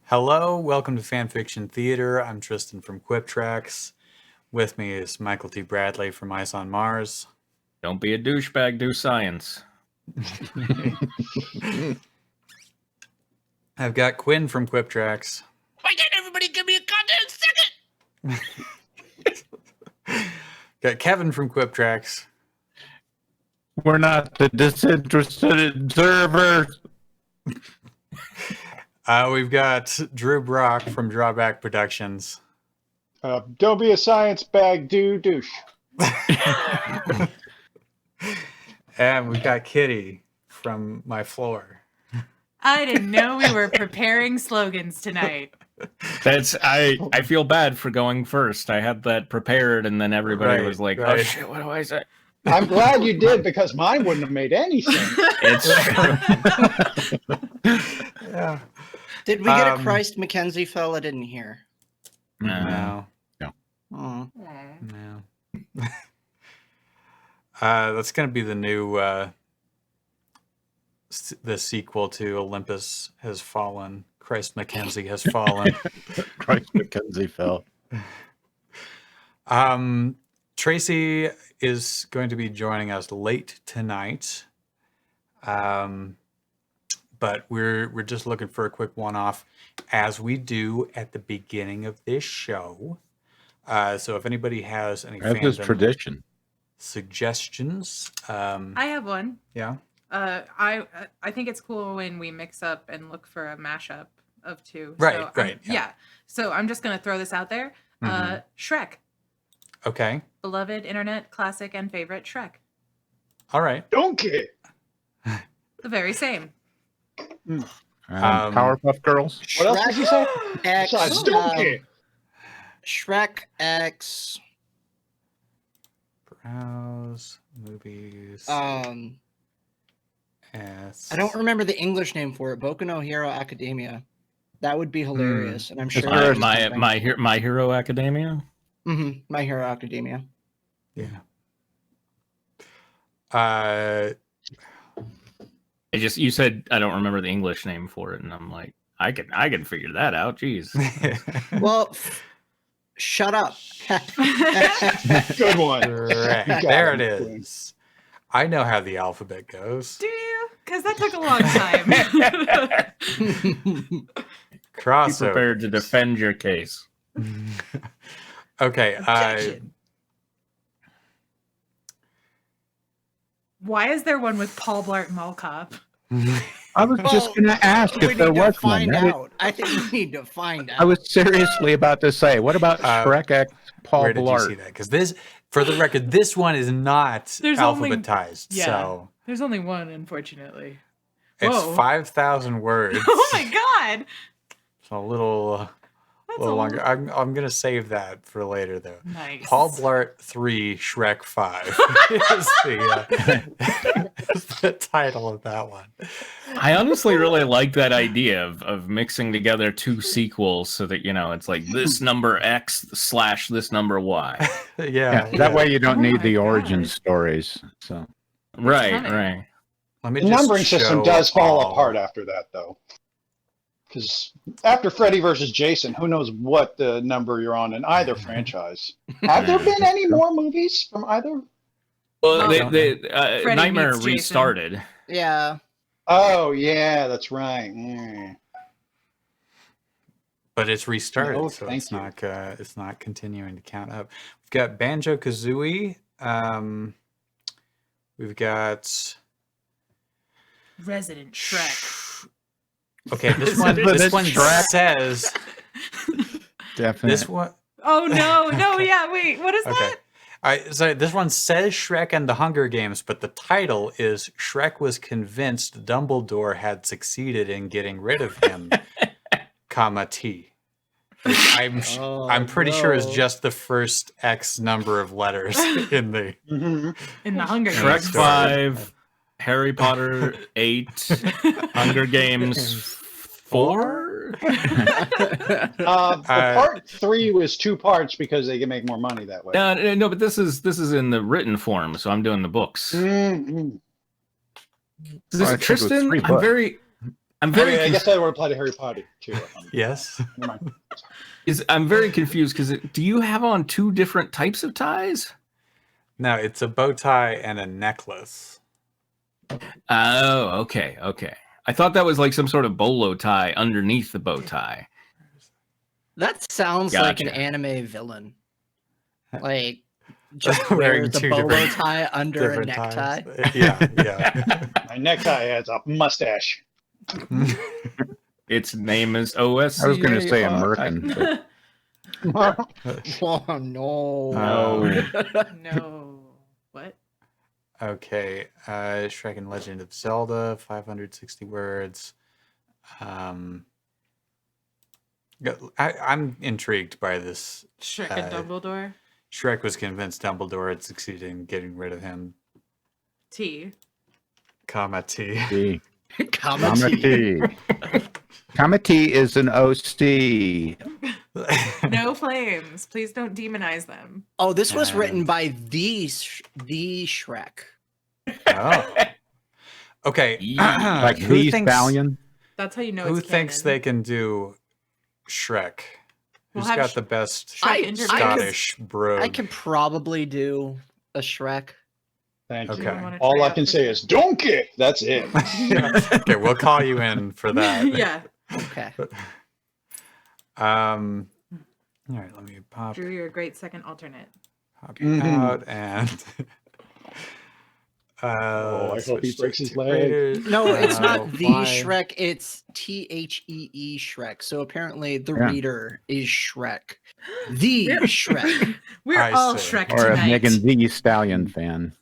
Hello, welcome to Fanfiction Theater. I'm Tristan from Quip Tracks. With me is Michael T. Bradley from Ice on Mars. Don't be a douchebag, do science. I've got Quinn from Quip Tracks. Why can't everybody give me a goddamn second? Got Kevin from Quip Tracks. We're not the disinterested observers. We've got Drew Brock from Drawback Productions. Don't be a science bag, douche. And we've got Kitty from My Floor. I didn't know we were preparing slogans tonight. I feel bad for going first. I had that prepared, and then everybody was like, right. "Oh shit, what do I say?" I'm glad you did because mine wouldn't have made any sense. It's true. Yeah. Did we get a Christ Mackenzie fell? I didn't hear. No. Oh. No. That's going to be the new the sequel to Olympus Has Fallen. Christ Mackenzie Has Fallen. Christ Mackenzie fell. Tracy is going to be joining us late tonight. But we're just looking for a quick one-off, as we do at the beginning of this show. So if anybody has any That's fandom tradition. suggestions, I have one. yeah. I think it's cool when we mix up and look for a mashup of two. Right, So right, yeah. Yeah. So I'm just gonna throw this out there. Mhm. Shrek, Okay. beloved internet classic and favorite Shrek. All right. Donkey. The very same. Powerpuff Girls. What else did you say? X, Besides donkey. Shrek X. Browse movies. S. I don't remember the English name for it. Boku no Hero Academia. That would be hilarious, and I'm sure. My Hero Academia. My Hero Academia. Yeah. You said I don't remember the English name for it, and I'm like, I can figure that out. Jeez. Well, shut up. Good one. Correct. You got There it it, Quinn. is. I know how the alphabet goes. Do you? Because that took a long time. Be Crossover. prepared to defend your case. Okay. Objection. Why is there one with Paul Blart Mall Cop? I was just going to ask we if there need to was find one. out. I think we need to find out. I was seriously about to say, what about Shrek X Paul Where did you see Blart? that? Because this, for the record, this one is not There's only- alphabetized. Yeah. So There's only one, unfortunately. it's Whoa. 5,000 words. Oh my god! It's a little That's longer. I'm going to save that for later, though. Nice. Paul Blart 3, Shrek 5 is the title of that one. I honestly really like that idea of mixing together two sequels so that, it's like this number X / this number Y. Yeah. That way you don't Oh need my the origin God. stories. So Right, funny. right. Let me The just numbering system show does fall all- apart after that, though. Because after Freddy versus Jason, who knows what the number you're on in either franchise? Have there been any more movies from either? Well, Freddy Nightmare meets Jason. restarted. Yeah. Oh, yeah, that's right. Yeah. But it's restarted, Oh, so thank it's you. not continuing to count up. We've got Banjo Kazooie. We've got Resident Shrek. Okay, this one Shrek. says definitely. this one. Oh no, yeah, wait, what is Okay. that? All right, so this one says Shrek and the Hunger Games, but the title is Shrek was convinced Dumbledore had succeeded in getting rid of him, comma T. Which I'm pretty sure is no. just the first X number of letters in the Mhm. In the Hunger Shrek Games. 5, Harry Potter 8, Hunger Games 4. Part 3 was 2 parts because they can make more money that way. No, but this is in the written form, so I'm doing the books. Mhm. This I think it was Tristan, 3 I'm books. very I'm I, very mean, I guess that would apply to Harry Potter too. Yes. Never mind. I'm very confused because do you have on two different types of ties? No, it's a bow tie and a necklace. Oh, okay. I thought that was like some sort of bolo tie underneath the bow tie. That sounds like an Gotcha. anime villain. Like, just Wearing wears a two bolo different- tie under a Different necktie. ties. Yeah. My necktie has a mustache. Its name is OS. I was going to say a merkin. but- Oh, no. No. No. What? Okay. Shrek and Legend of Zelda, 560 words. I'm intrigued by this. Shrek and Dumbledore. Shrek was convinced Dumbledore had succeeded in getting rid of him. T. Comma T. T. Comma Comma T. T. Comma T is an OC. No flames. Please don't demonize them. Oh, this was And- written by theeShrek. Oh. Okay. Like who the thinks, stallion. That's how you know who it's thinks canon. they can do Shrek? We'll Who's have got the best Shrek interview. Scottish brogue? I could probably do a Shrek. Thank Okay. you. You wanna All try I out can for say Shrek? is donkey. That's it. Okay, we'll call you in for that. Yeah. Okay. All right, let me pop Drew, you're a great second alternate. you Mhm. out and. I hope he switch breaks to his leg. Raiders. No, it's not the Why? Shrek. It's THEE Shrek. So apparently the Yeah. reader is Shrek. The Shrek. We're I all see. Shrek Or a tonight. Megan the Stallion fan.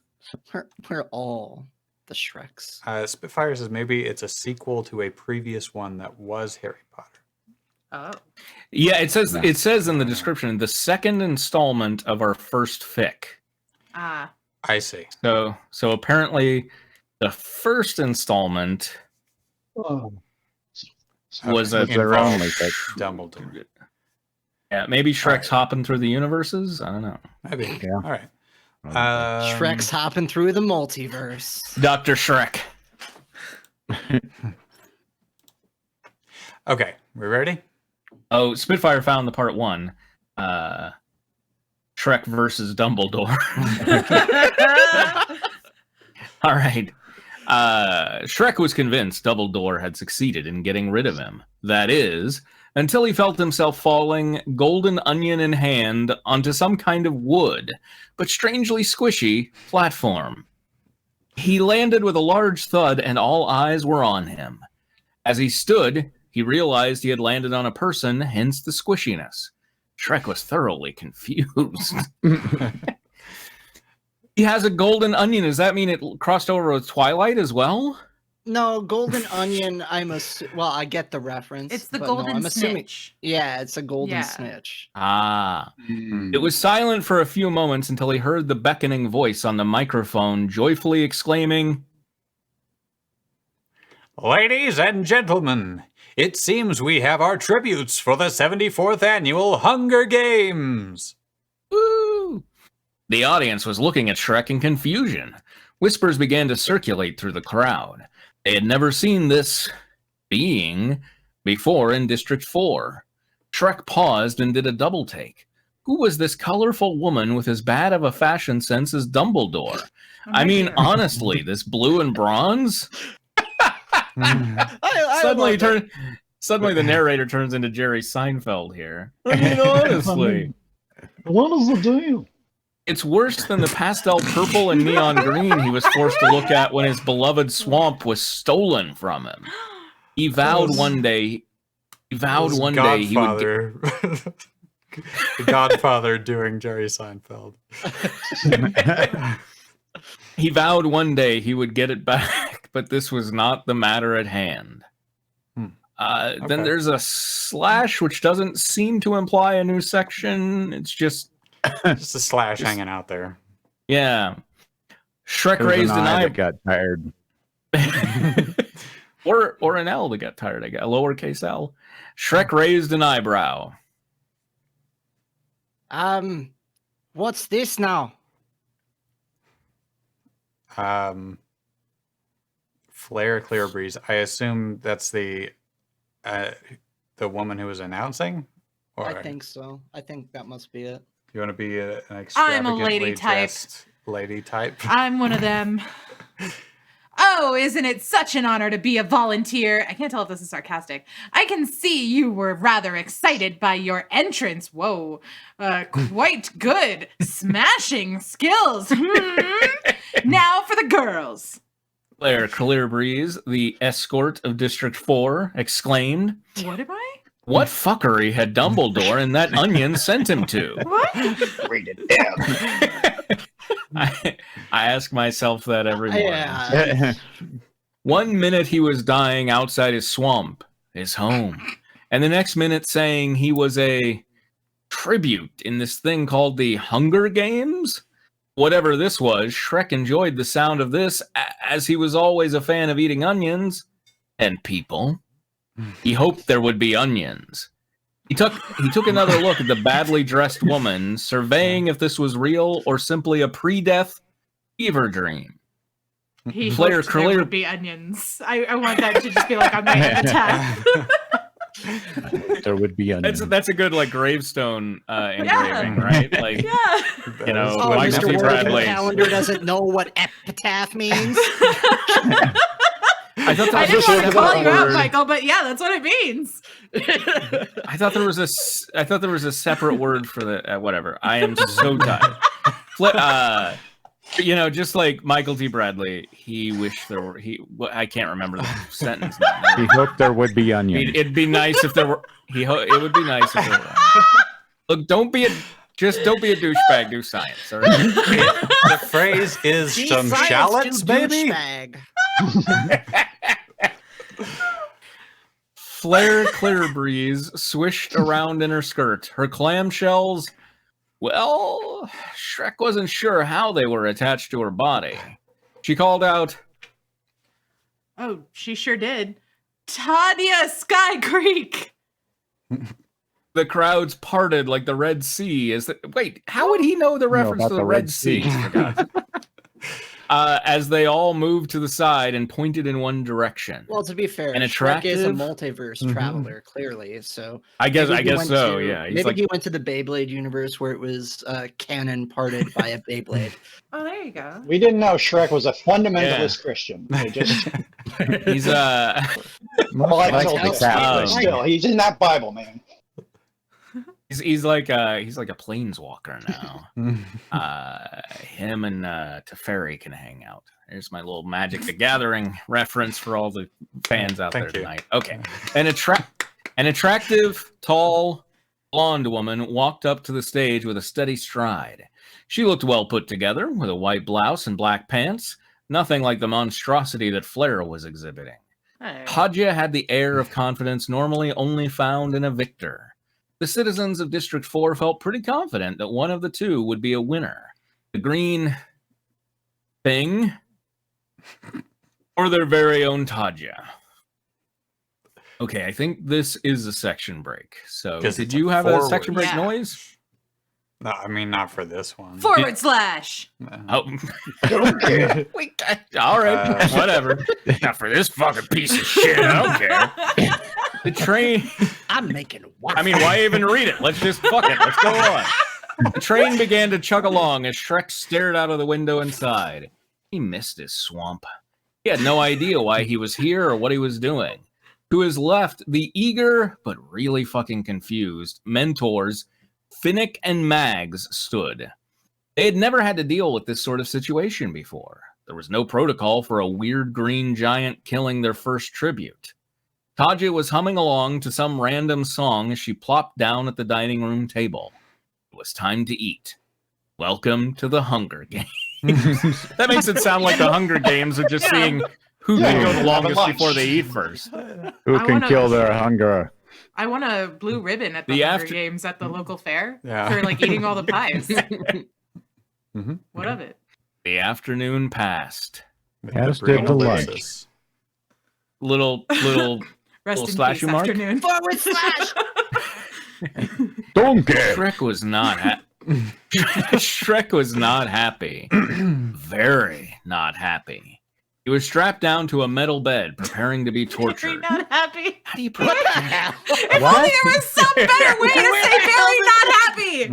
We're all the Shreks. Spitfire says maybe it's a sequel to a previous one that was Harry Potter. Oh. Yeah, it says in the description the second installment of our first fic. Ah. I see. So apparently the first installment Oh. was Okay. a their Involved only fic. Dumbledore. yeah, maybe Shrek's Alright. hopping through the universes. I don't know. Maybe. Yeah. All right. Shrek's hopping through the multiverse. Dr. Shrek. Okay, we ready? Oh, Spitfire found the part one. Shrek versus Dumbledore. All right. Shrek was convinced Dumbledore had succeeded in getting rid of him. That is, until he felt himself falling, golden onion in hand, onto some kind of wood, but strangely squishy, platform. He landed with a large thud, and all eyes were on him. As he stood, he realized he had landed on a person, hence the squishiness. Shrek was thoroughly confused. He has a golden onion. Does that mean it crossed over with Twilight as well? No, Golden Onion. Well, I get the reference. It's the but no, golden I'm assuming. snitch. Yeah, it's a golden Yeah. snitch. Ah. Mm. It was silent for a few moments until he heard the beckoning voice on the microphone, joyfully exclaiming, Ladies and gentlemen, it seems we have our tributes for the 74th annual Hunger Games. "Woo!" The audience was looking at Shrek in confusion. Whispers began to circulate through the crowd. They had never seen this being before in District 4. Shrek paused and did a double take. Who was this colorful woman with as bad of a fashion sense as Dumbledore? I mean, honestly, this blue and bronze? Suddenly the narrator turns into Jerry Seinfeld here. I mean, honestly. What is the deal? It's worse than the pastel purple and neon green he was forced to look at when his beloved swamp was stolen from him. He vowed one day he would Godfather. The Godfather doing Jerry Seinfeld. he vowed one day he would get it back, but this was not the matter at hand. Then Okay. there's a slash which doesn't seem to imply a new section. It's just Just a slash hanging out there. yeah. Shrek There was raised an an eye eye that got tired. or an L that got tired, I guess. A lowercase L. Shrek raised an eyebrow. What's this now? Flair Clearbreeze. I assume that's the woman who was announcing? Or I think so. I think that must be it. you want to be an I'm a extravagantly lady type. dressed lady type? I'm one of them. Oh, isn't it such an honor to be a volunteer? I can't tell if this is sarcastic. I can see you were rather excited by your entrance. Whoa. Quite good. Smashing skills. Now for the girls. Flair Clearbreeze, the escort of District 4, exclaimed, What am I? "What fuckery had Dumbledore and that onion sent him to?" What? Read it down. I ask myself that every morning. Yeah. 1 minute he was dying outside his swamp, his home, and the next minute saying he was a tribute in this thing called the Hunger Games. Whatever this was, Shrek enjoyed the sound of this, as he was always a fan of eating onions and people. He hoped there would be onions. He took another look at the badly dressed woman, surveying if this was real or simply a pre-death fever dream. He Flair hoped there would be onions. I want that to just be like on my epitaph. There would be onions. That's a good like gravestone engraving, right? Like Yeah. you know, Oh, Michael Mr. T. Worthing Bradley. Calendar doesn't know what epitaph means. I thought I that was didn't a want to call you out, word. Michael, but yeah, that's what it means. I thought there was a separate word for the whatever. I am so tired. You know, just like Michael T. Bradley, he wished there were. I can't remember the sentence now. He hoped there would be onions. It'd be nice if there were. It would be nice if there were. Look, don't be a douchebag. Do science, all right? The phrase is See, some science shallots, do baby. douchebag. Flair Clearbreeze swished around in her skirt. Her clamshells, well, Shrek wasn't sure how they were attached to her body. She called out, Oh, she sure did. Tadia Sky Creek. the crowds parted like the Red Sea. Wait, how would he know the reference about to the the Red Red Sea? Sea. For God's sake. As they all moved to the side and pointed in one direction. Well, to be fair, An Shrek is a attractive- multiverse traveler, clearly. So I guess maybe he went so. to- Yeah, he's maybe like, he went to the Beyblade universe where it was canon parted by a Beyblade. Oh, there you go. We didn't know Shrek was a fundamentalist Christian. They just, he's well, I Like told the you, Catholic. but still, he's in that Bible, man. he's like a planeswalker now. Him and Teferi can hang out. There's my little Magic the Gathering reference for all the fans out there Thank you. tonight. Okay. An attractive, tall, blonde woman walked up to the stage with a steady stride. She looked well put together with a white blouse and black pants, nothing like the monstrosity that Flair was exhibiting. Hey. Hadja had the air of confidence normally only found in a victor. The citizens of District 4 felt pretty confident that one of the two would be a winner. The green thing or their very own Tadja. Okay, I think this is a section break. So, 'Cause did it's you have a forward. section break Yeah. noise? No, I mean not for this one. Forward slash. Oh, Don't care. all right, whatever. Not for this fucking piece of shit. I don't care. The train. I'm making one. I mean, why even read it? Let's just fuck it. Let's go on. The train began to chug along as Shrek stared out of the window inside. He missed his swamp. He had no idea why he was here or what he was doing. To his left, the eager, but really fucking confused, mentors, Finnick and Mags, stood. They had never had to deal with this sort of situation before. There was no protocol for a weird green giant killing their first tribute. Tadja was humming along to some random song as she plopped down at the dining room table. It was time to eat. Welcome to the Hunger Games. That makes it sound like the Hunger Games are just seeing who can go the Have a longest lunch. before they eat first. Who I can wanna- kill their hunger? I want a blue ribbon at the The Hunger after- Games at the local fair Yeah. for like eating all the pies. Mhm. What of it? The afternoon passed. As The did the ellipsis. lunch. Little Rest Little in slashy peace, mark? afternoon. Forward slash. Donkey! Shrek was not Shrek was not happy. Very not happy. He was strapped down to a metal bed, preparing to be Very tortured. not happy. How do you put What the hell? If only there was some better way to say very not happy.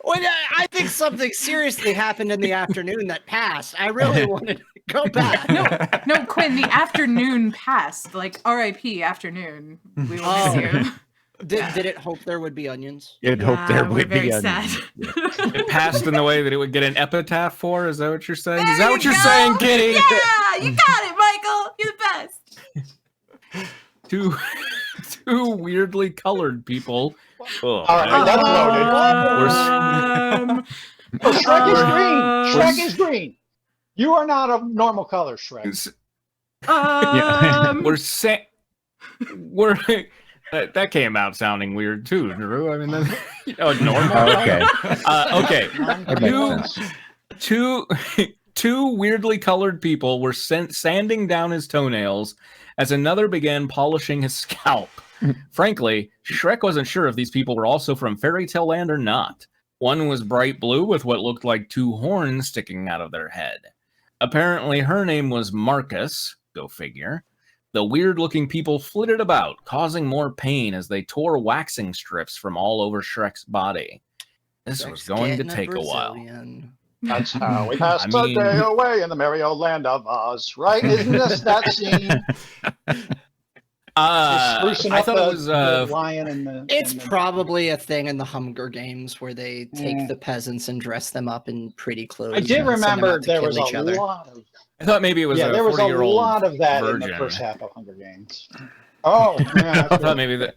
Well, I think something seriously happened in the afternoon that passed. I really wanted to go back. No, Quinn, the afternoon passed. Like R.I.P. afternoon. We will Oh. miss you. Did it hope there would be onions? You'd hope there we're would very be sad. It passed in the way that it would get an epitaph for? Is that what you're saying? There Is that you what you're go. saying, Kitty? Yeah, you got it, Michael. You're the best. Two weirdly colored people. All right, that's loaded. Oh, Shrek is green. Shrek is green. You are not a normal color, Shrek. We're that came out sounding weird too, Drew. I mean, normal. Okay. Okay. That makes sense. Two weirdly colored people were sanding down his toenails as another began polishing his scalp. Frankly, Shrek wasn't sure if these people were also from fairy tale land or not. One was bright blue with what looked like two horns sticking out of their head. Apparently, her name was Marcus. Go figure. The weird-looking people flitted about, causing more pain as they tore waxing strips from all over Shrek's body. This was going to take a while. That's how we passed the day away in the merry old land of Oz, right? Isn't this that scene? I thought it was the lion and the. It's probably a thing in the Hunger Games where they take the peasants and dress them up in pretty clothes. I did and send them remember out to there kill was each a other. lot of. I thought maybe it was Yeah, a there was a 40-year-old lot of that virgin. in the first half of Hunger Games. Oh, yeah. I thought maybe that.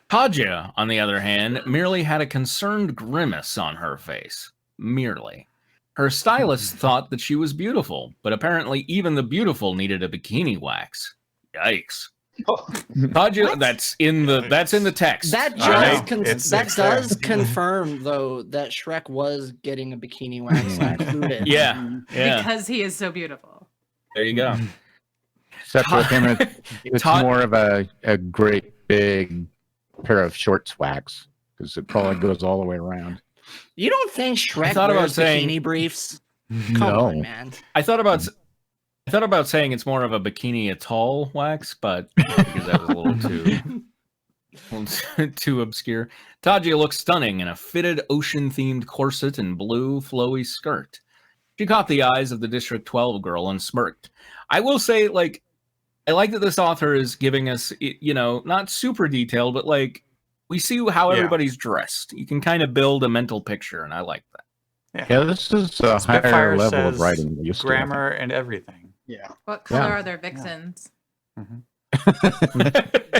Tadja, on the other hand, merely had a concerned grimace on her face. Merely. Her stylist thought that she was beautiful, but apparently even the beautiful needed a bikini wax. Yikes. Tadja, that's in the text. That alright? does confirm though that Shrek was getting a bikini wax included. Yeah. Because he is so beautiful. There you go. Except with him, it's more of a great big pair of shorts wax because it probably goes all the way around. You don't think Shrek thought about wears saying- bikini briefs? Come No. on, man. I thought about saying it's more of a bikini atoll wax, but because that was a little too obscure. Tadja looks stunning in a fitted ocean-themed corset and blue flowy skirt. She caught the eyes of the District 12 girl and smirked. I will say, I like that this author is giving us, not super detailed, but we see how everybody's dressed. You can kind of build a mental picture, and I like that. Yeah, this is a higher Spitfire level says of writing than used to. grammar and everything. Yeah. What color Yeah. are their vixens?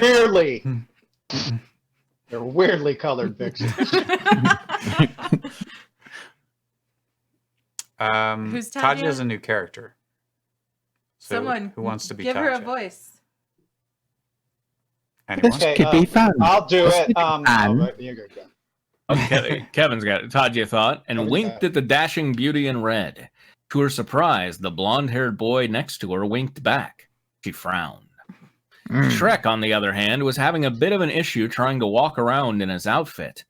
Weirdly. They're weirdly colored vixens. Who's Tadja? Tadja is a new character. So Someone who wants to be give her a Tadja? voice. Anyone? Okay, Could be fun. I'll do Let's it. keep it fun. Right, you go, Ken. Okay, Kevin's got it. Tadja thought, and Kevin's winked got it. at the dashing beauty in red. To her surprise, the blonde-haired boy next to her winked back. She frowned. Shrek, on the other hand, was having a bit of an issue trying to walk around in his outfit.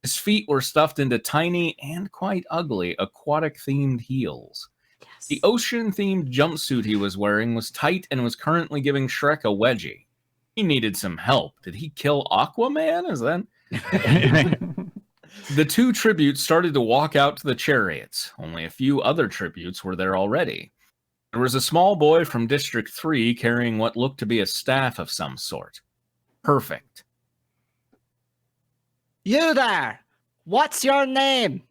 His feet were stuffed into tiny and quite ugly aquatic-themed heels. Yes. The ocean-themed jumpsuit he was wearing was tight and was currently giving Shrek a wedgie. He needed some help. Did he kill Aquaman? Is that... The two tributes started to walk out to the chariots. Only a few other tributes were there already. There was a small boy from District 3 carrying what looked to be a staff of some sort. Perfect. You there! What's your name?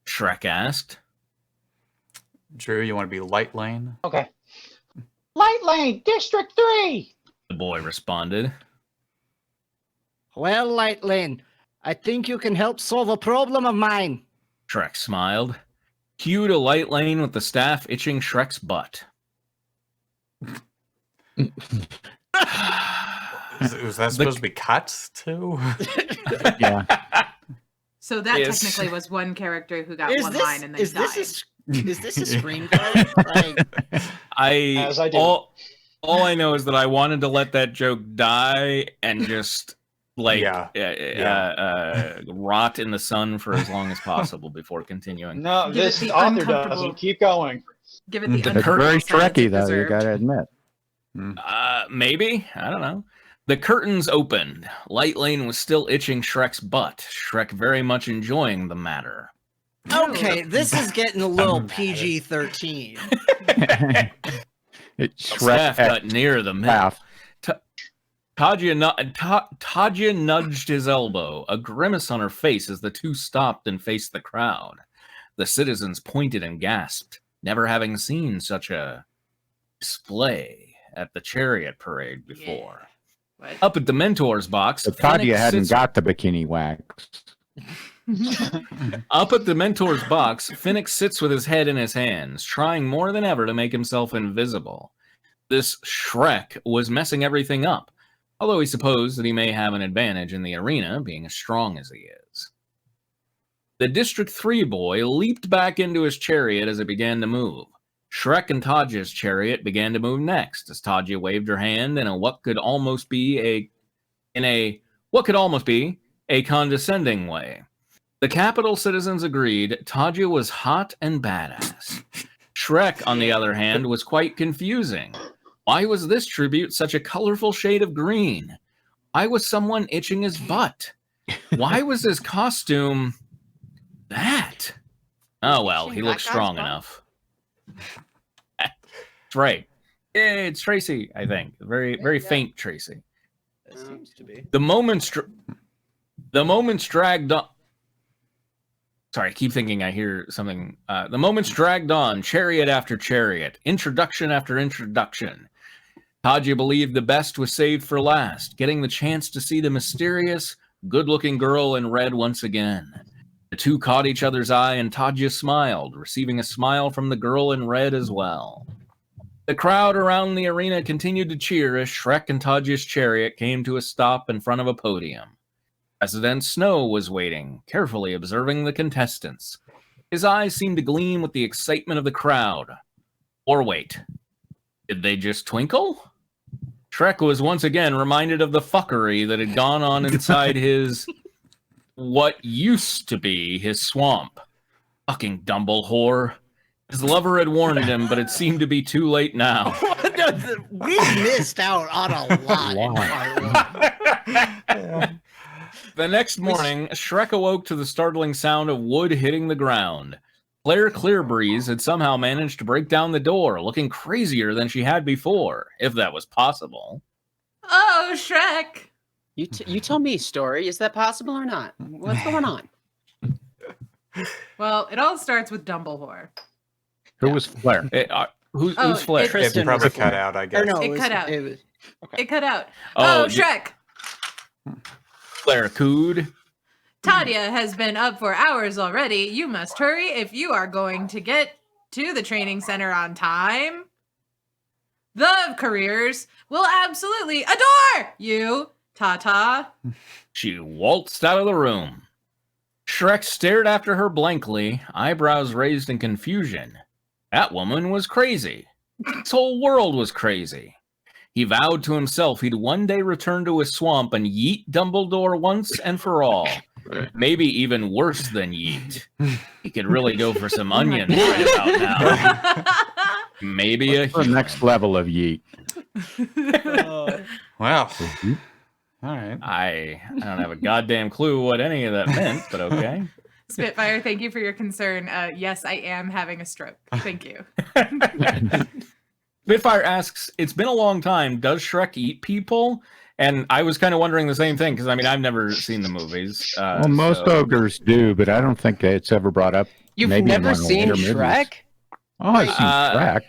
Shrek asked. Drew, you want to be Light Lane? Okay. Light Lane, District 3! The boy responded. Well, Lightlane, I think you can help solve a problem of mine. Shrek smiled. Cued a light lane with the staff itching Shrek's butt. Was that supposed to be cut too? Yeah. So that Yes. technically was one character who got one line and then is died. this a screenplay? As I do. all I know is that I wanted to let that joke die and just rot in the sun for as long as possible before continuing. No, Give it this the author uncomfortable- doesn't. Keep going. Give it the The It's curtain very uncomfortable silence Shrekky, it though, you deserved. gotta admit. Maybe. I don't know. The curtains opened. Light Lane was still itching Shrek's butt. Shrek very much enjoying the matter. Okay, this is getting a little PG-13. It's Staff Shrek got near the middle. half. Tadja nudged his elbow, a grimace on her face as the two stopped and faced the crowd. The citizens pointed and gasped, never having seen such a display at the chariot parade before. What? Up at the mentor's box, But Tadja Phoenix hadn't sits- got the bikini wax. Up at the mentor's box, Finnick sits with his head in his hands, trying more than ever to make himself invisible. This Shrek was messing everything up, although he supposed that he may have an advantage in the arena, being as strong as he is. The District 3 boy leaped back into his chariot as it began to move. Shrek and Tadja's chariot began to move next, as Tadja waved her hand in what could almost be a condescending way. The capital citizens agreed Tadja was hot and badass. Shrek, on the other hand, was quite confusing. Why was this tribute such a colorful shade of green? Why was someone itching his butt? Why was his costume that? Oh, well, he looks strong enough. That's right. It's Tracy, I think. Very faint Tracy. It seems to be. The moments dragged on. Sorry, I keep thinking I hear something. The moments dragged on, chariot after chariot, introduction after introduction. Tadja believed the best was saved for last, getting the chance to see the mysterious, good-looking girl in red once again. The two caught each other's eye, and Tadja smiled, receiving a smile from the girl in red as well. The crowd around the arena continued to cheer as Shrek and Tadja's chariot came to a stop in front of a podium. President Snow was waiting, carefully observing the contestants. His eyes seemed to gleam with the excitement of the crowd. Or wait, did they just twinkle? Shrek was once again reminded of the fuckery that had gone on inside his... what used to be his swamp. Fucking Dumbledore. His lover had warned him, but it seemed to be too late now. We missed out on a lot. in part one. The next morning, Shrek awoke to the startling sound of wood hitting the ground. Claire Clearbreeze had somehow managed to break down the door, looking crazier than she had before, if that was possible. Oh, Shrek! You tell me, Story. Is that possible or not? What's going on? Well, it all starts with Dumbledore. Who was Flair? Who's Oh, Flair? it- It Kristen probably was cut Flair. out, I Or guess. no, It cut out. It was, It cut out. Oh, Oh, Shrek! Flair Cood. Tadja has been up for hours already. You must hurry if you are going to get to the training center on time. The careers will absolutely adore you, Tata. She waltzed out of the room. Shrek stared after her blankly, eyebrows raised in confusion. That woman was crazy. This whole world was crazy. He vowed to himself he'd one day return to his swamp and yeet Dumbledore once and for all. Maybe even worse than yeet. He could really go for some onions right about now. Maybe a The next level of yeet. Well, all right. I don't have a goddamn clue what any of that meant, but okay. Spitfire, thank you for your concern. Yes, I am having a stroke. Thank you. Spitfire asks, it's been a long time. Does Shrek eat people? And I was kind of wondering the same thing, because, I mean, I've never seen the movies. Well, most ogres do, but I don't think it's ever brought up. You've Maybe in never one of the seen later movies. Shrek? Oh, I've seen Shrek.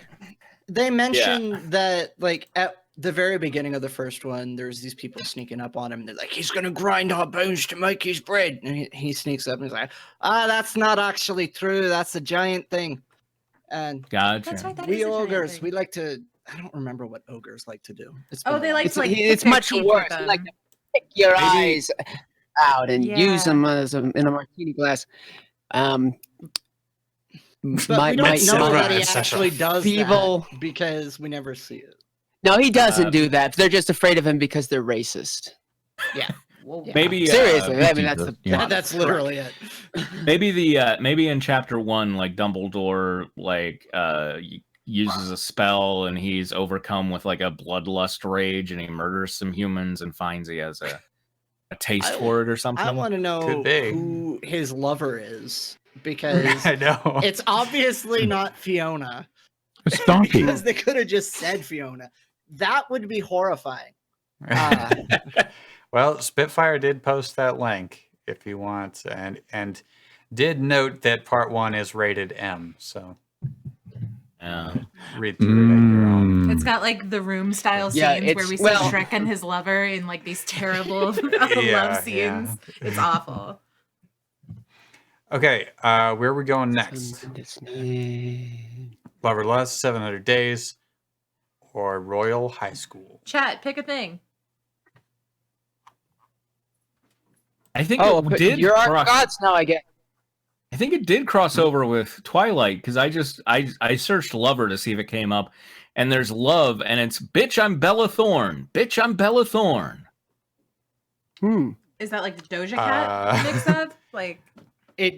they mentioned that, like, at the very beginning of the first one, there's these people sneaking up on him. They're like, he's going to grind our bones to make his bread. And he sneaks up and he's like, that's not actually true. That's a giant thing. And Gotcha. That's right. That we is a giant ogres, thing. we like to, I don't remember what ogres like to do. It's Oh, been they a like while. to, like, it's pick much their teeth with worse. You them. like to pick your Maybe- eyes out and use Yeah. them as in a martini glass. But we don't know my- that he It's such a actually does feeble- that because we never see it. No, he doesn't Uh, do that. They're just afraid of him because they're racist. Whoa. Maybe Seriously, I mean that's the Yeah. plot. That's literally it. maybe in chapter 1, like Dumbledore uses a spell and he's overcome with like a bloodlust rage and he murders some humans and finds he has a taste for it or something. I want to know Could be. who his lover is because I know. it's obviously not Fiona. It's Donkey. Because they could have just said Fiona. That would be horrifying. Well, Spitfire did post that link if you want, and did note that part 1 is rated M. So read through it at your own. It's got like the room style Yeah, scenes where it's- we see well- Shrek and his lover in like these terrible Yeah, love scenes. It's awful. Okay, where are we going next? Lover Lust, 700 Days, or Royal High School? Chat, pick a thing. I think Oh, it but did. you're our cross- gods now. I get. I think it did cross over with Twilight because I searched Lover to see if it came up, and there's Love, and it's bitch I'm Bella Thorne. Bitch I'm Bella Thorne. Is that like the Doja Cat mix up? Like,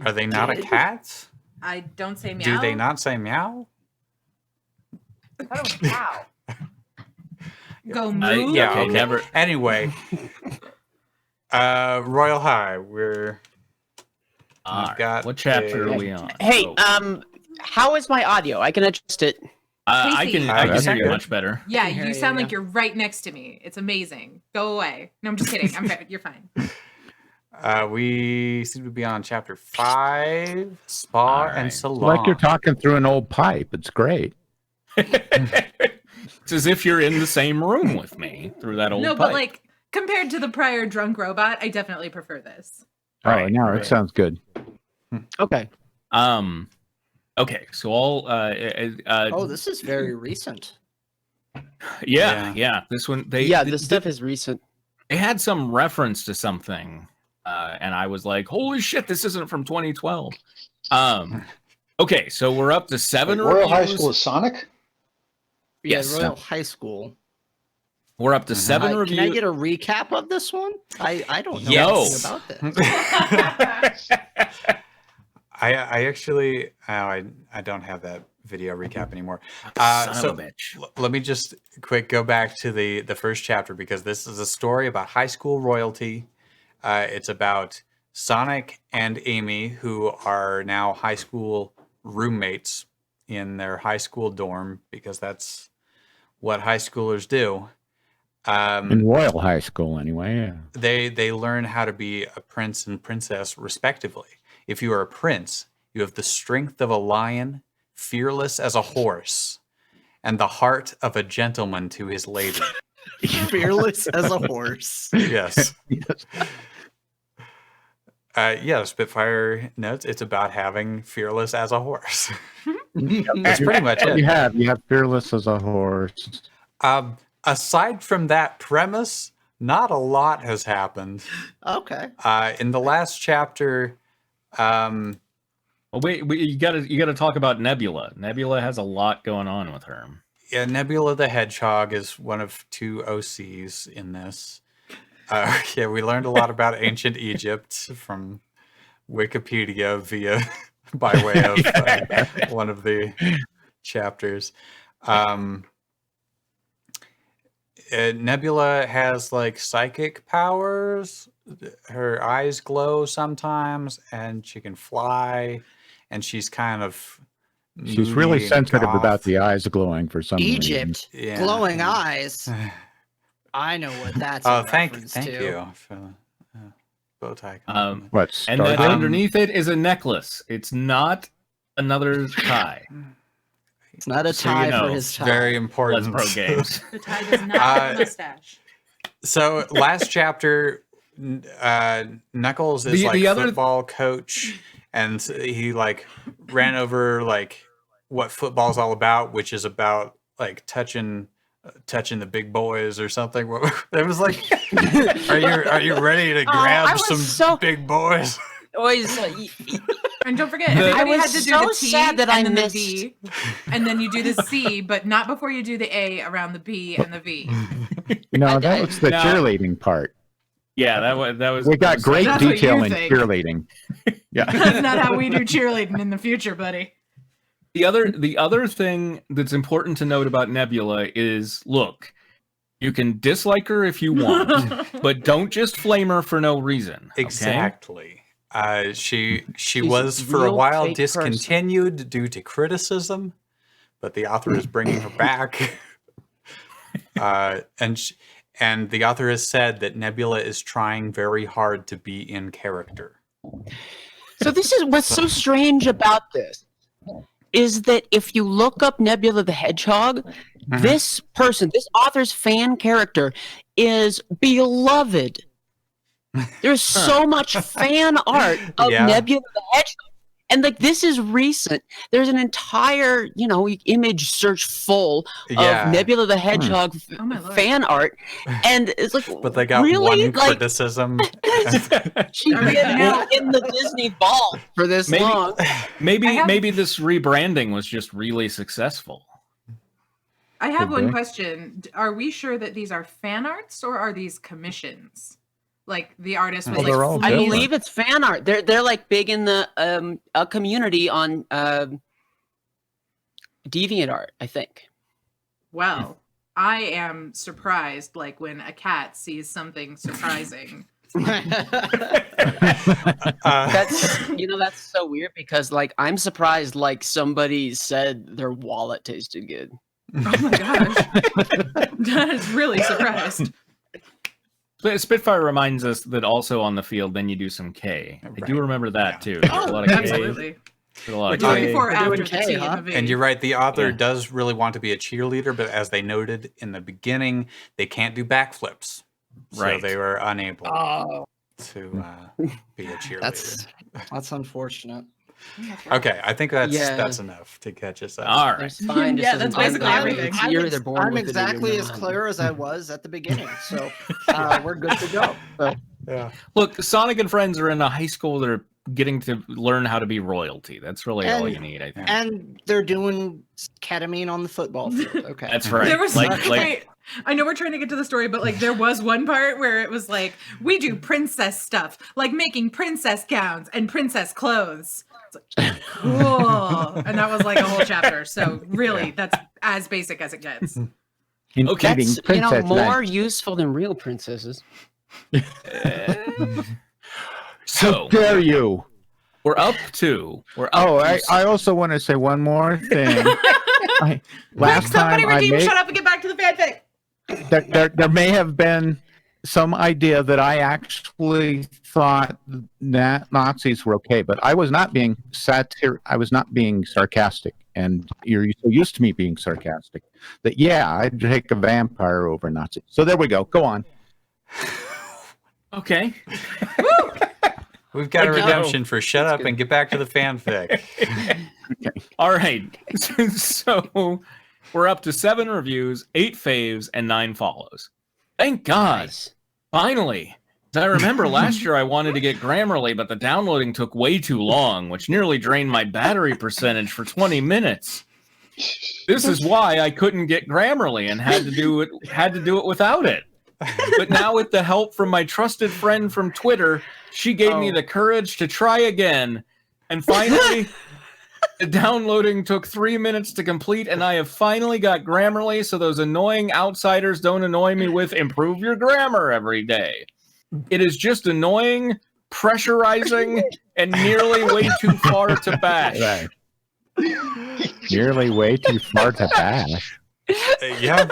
Are they not a cat? I don't say meow. Do they not say meow? Wow. Go move. Yeah, okay, okay. never. Anyway, Royal High. All right, got what chapter a- are we on? Hey, Oh, how is my audio? I can adjust it. I Casey. can That's hear you good. much better. Yeah, I can hear you you, sound like yeah. you're right next to me. It's amazing. Go away. No, I'm just kidding. You're fine. We seem to be on chapter 5, Spa All and right. Salon. Like you're talking through an old pipe. It's great. It's as if you're in the same room with me through that old No, pipe. but like compared to the prior drunk robot, I definitely prefer this. Oh, Right, no, right. it sounds good. Okay. Okay, so all Oh, this is very recent. yeah, this one This stuff is recent. they had some reference to something, and I was like, holy shit, this isn't from 2012. Okay, so we're up to 7 Royal High reviews. School is Sonic? Yes. Royal High School. We're up to 7 reviews. Can I get a recap of this one? I don't know Yes. anything about this. I actually I don't have that video recap anymore. Son So of a bitch. let me just quick go back to the first chapter because this is a story about high school royalty. It's about Sonic and Amy, who are now high school roommates in their high school dorm because that's what high schoolers do. In Royal High School, anyway. Yeah. They learn how to be a prince and princess respectively. If you are a prince, you have the strength of a lion, fearless as a horse, and the heart of a gentleman to his lady. Fearless as a horse. Yes. Yeah, Spitfire notes it's about having fearless as a horse. That's pretty much it. You have fearless as a horse. Aside from that premise, not a lot has happened. Okay. In the last chapter, Oh, wait, you gotta talk about Nebula. Nebula has a lot going on with her. yeah, Nebula the Hedgehog is one of 2 OCs in this. Yeah, we learned a lot about ancient Egypt from Wikipedia by way of one of the chapters. Nebula has like psychic powers. Her eyes glow sometimes, and she can fly. And she's kind of She's really moody and sensitive goth. about the eyes glowing for some reason. Egypt. Yeah. Glowing eyes. I know what that's. Oh, a thank reference you to. for the bow tie. What? And then Stargate? underneath it is a necklace. It's not another tie. It's not a So you tie know, for his tie. Very Let's important. pro games. The tie does not have a mustache. So last chapter, Knuckles is The like other- football coach, and he like ran over like what football's all about, which is about like touching the big boys or something. It was like, are you ready to grab I was some so- big boys? And don't forget, I everybody was had to do so the T sad that I and then the missed- V, and then you do the C, but not before you do the A around the B and the V. No, that was the Now- cheerleading part. Yeah, that was. We got great That's what detail you in think. cheerleading. Yeah. That's not how we do cheerleading in the future, buddy. The other thing that's important to note about Nebula is, look, you can dislike her if you want, but don't just flame her for no reason. Okay? Exactly. She She's was a for a real while fake person. discontinued due to criticism, but the author is bringing her back. And the author has said that Nebula is trying very hard to be in character. So this is what's so strange about this is that if you look up Nebula the Hedgehog, this person, this author's fan character is beloved. There's so much fan art of Yeah. Nebula the Hedgehog. And like this is recent. There's an entire, image search full Yeah. of Nebula the Hedgehog Oh my Lord. fan art. And it's like, But they got really? one Like, criticism. she's All right, been now- in the Disney vault for this Maybe- long. Maybe this rebranding was just really successful. I have Could one be. question. Are we sure that these are fan arts or are these commissions? Like the artist was Well, they're all I different. believe it's fan art. They're like big in the a community on DeviantArt, I think. well, I am surprised like when a cat sees something surprising. That's that's so weird because like I'm surprised like somebody said their wallet tasted good. Oh my gosh. That is really surprised. Spitfire reminds us that also on the field, then you do some K. I do remember that too. There's a lot of K. Absolutely. There's a lot of We're doing K. before or We're after doing the K, T huh? in the V. And you're right, the author Yeah. does really want to be a cheerleader, but as they noted in the beginning, they can't do backflips. So Right. they were unable Oh, to be a cheerleader. that's unfortunate. Okay, I think that's Yeah. that's enough to catch us up. All right. It's fine. Yeah, This that's isn't basically binary. everything. It's you're either born I'm with it or you're exactly as not. clear as I was at the beginning, so we're good to go. So, Yeah. Look, Sonic and friends are in a high school that are getting to learn how to be royalty. That's really all And- you need, I think. and they're doing ketamine on the football field. Okay, That's right. There was like wait, I know we're trying to get to the story, but like there was one part where it was like we do princess stuff, like making princess gowns and princess clothes. It's like, cool, and that was like a whole chapter. So really, that's as basic as it gets. Okay. Including That's princess more knights. useful than real princesses. How so dare you? we're up to I also want to say one more thing. Quick, Last somebody time I redeem, made, shut up and get back to the fanfic. there may have been some idea that I actually thought that Nazis were okay, but I was not being I was not being sarcastic, and you're so used to me being sarcastic that I'd take a vampire over Nazis. So there we go. Go on. Okay. We've got a Okay. redemption for shut up and get back to the fanfic. All right. So we're up to 7 reviews, 8 faves, and 9 follows. Thank God. Nice. Finally. As I remember last year I wanted to get Grammarly, but the downloading took way too long, which nearly drained my battery percentage for 20 minutes. This is why I couldn't get Grammarly and had to do it without it. But now with the help from my trusted friend from Twitter, she gave me the courage to try again. And finally, the downloading took 3 minutes to complete, and I have finally got Grammarly, so those annoying outsiders don't annoy me with improve your grammar every day. It is just annoying, pressurizing, and nearly way too far to bash. Right. Nearly way too far to bash. Yeah.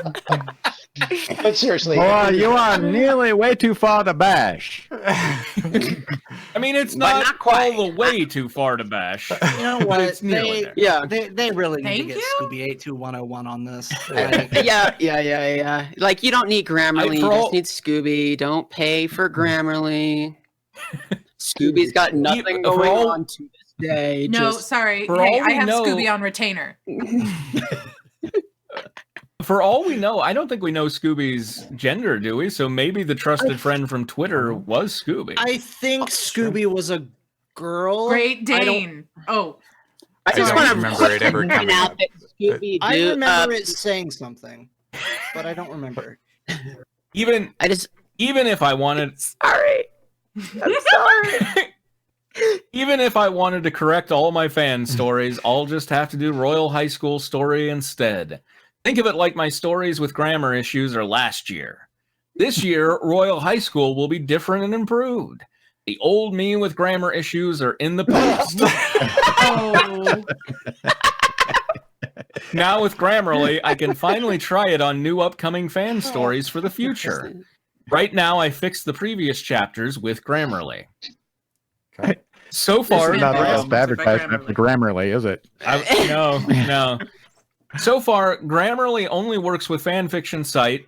But seriously, Boy, you are nearly way too far to bash. I mean, it's But not, not quite. all the way too far to bash. You know But what? it's nearly there. Yeah. They really need Thank to get you. Scooby 82101 on this. Yeah. Like you don't need Grammarly, you for all- just need Scooby. Don't pay for Grammarly. Scooby's got nothing for going all- on to this day. No, just sorry. for Hey, all I we have know- Scooby on retainer. For all we know, I don't think we know Scooby's gender, do we? So maybe the trusted friend from Twitter was Scooby. I think Scooby was a girl. Great I don't- Dane. Oh, I just don't want to remember it ever point coming out up. that Scooby I Doo. remember it saying something, but I don't remember. Even I just if I wanted, sorry. I'm sorry. Even if I wanted to correct all my fan stories, I'll just have to do Royal High School story instead. Think of it like my stories with grammar issues are last year. This year, Royal High School will be different and improved. The old me with grammar issues are in the past. Oh. Now with Grammarly, I can finally try it on new upcoming fan stories for the future. Right now, I fixed the previous chapters with Grammarly. Okay. So far, This Not the man best advertisement for Grammarly, is it? no. So far, Grammarly only works with fanfiction site,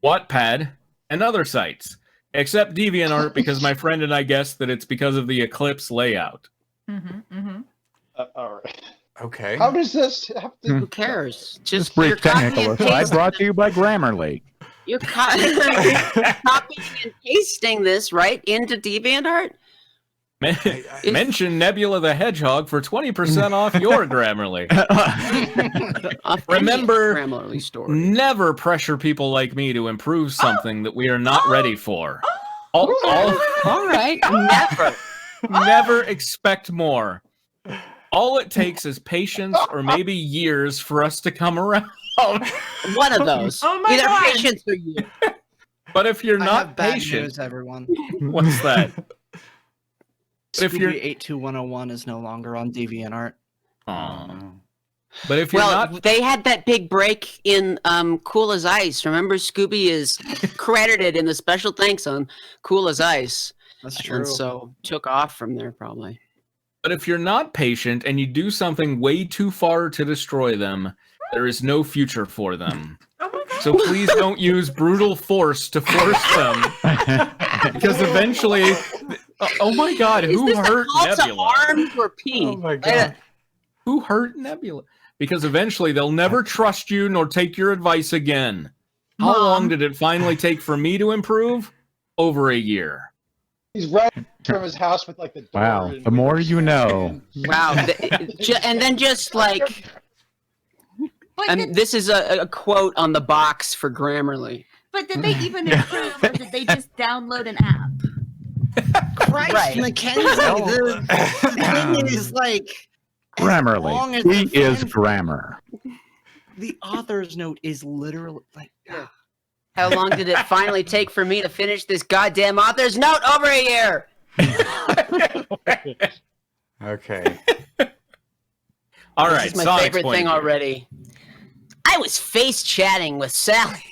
Wattpad, and other sites, except DeviantArt because my friend and I guessed that it's because of the Eclipse layout. All right. Okay. How does this have to? Who cares? Just Just you're brief copying technical and aside, pasting. brought to you by Grammarly. You're copying and pasting this right into DeviantArt. Mention Nebula the Hedgehog for 20% off your Grammarly. Remember, Grammarly story. never pressure people like me to improve something that we are not ready for. All right, never. Never expect more. All it takes is patience or maybe years for us to come around. One of those. Oh my Either God. patience or you. But if you're I not have bad patient, news, everyone. what's that? If you're- Scooby 82101 is no longer on DeviantArt. Aw. But if you're Well, not, they had that big break in Cool as Ice. Remember, Scooby is credited in the special thanks on Cool as Ice. That's true. And so took off from there probably. but if you're not patient and you do something way too far to destroy them, there is no future for them. Oh my God. So please don't use brutal force to force them, because eventually, oh my God, Is who this hurt a call to Nebula? arms or pee? Oh my God. Who hurt Nebula? Because eventually they'll never trust you nor take your advice again. How Mom. long did it finally take for me to improve? Over a year. He's right from his house with like the door. Wow, and the more you know. Wow. And then just like, But, did, this is a quote on the box for Grammarly. But did they even improve, or did they just download an app? Christ, Right. Mackenzie, the thing is like as long Grammarly. as He the is fan- grammar. The author's note is literally like How long did it finally take for me to finish this goddamn author's note? Over a year. Okay. All This right, is my Sonic's favorite point thing of view. already. I was face chatting with Sally.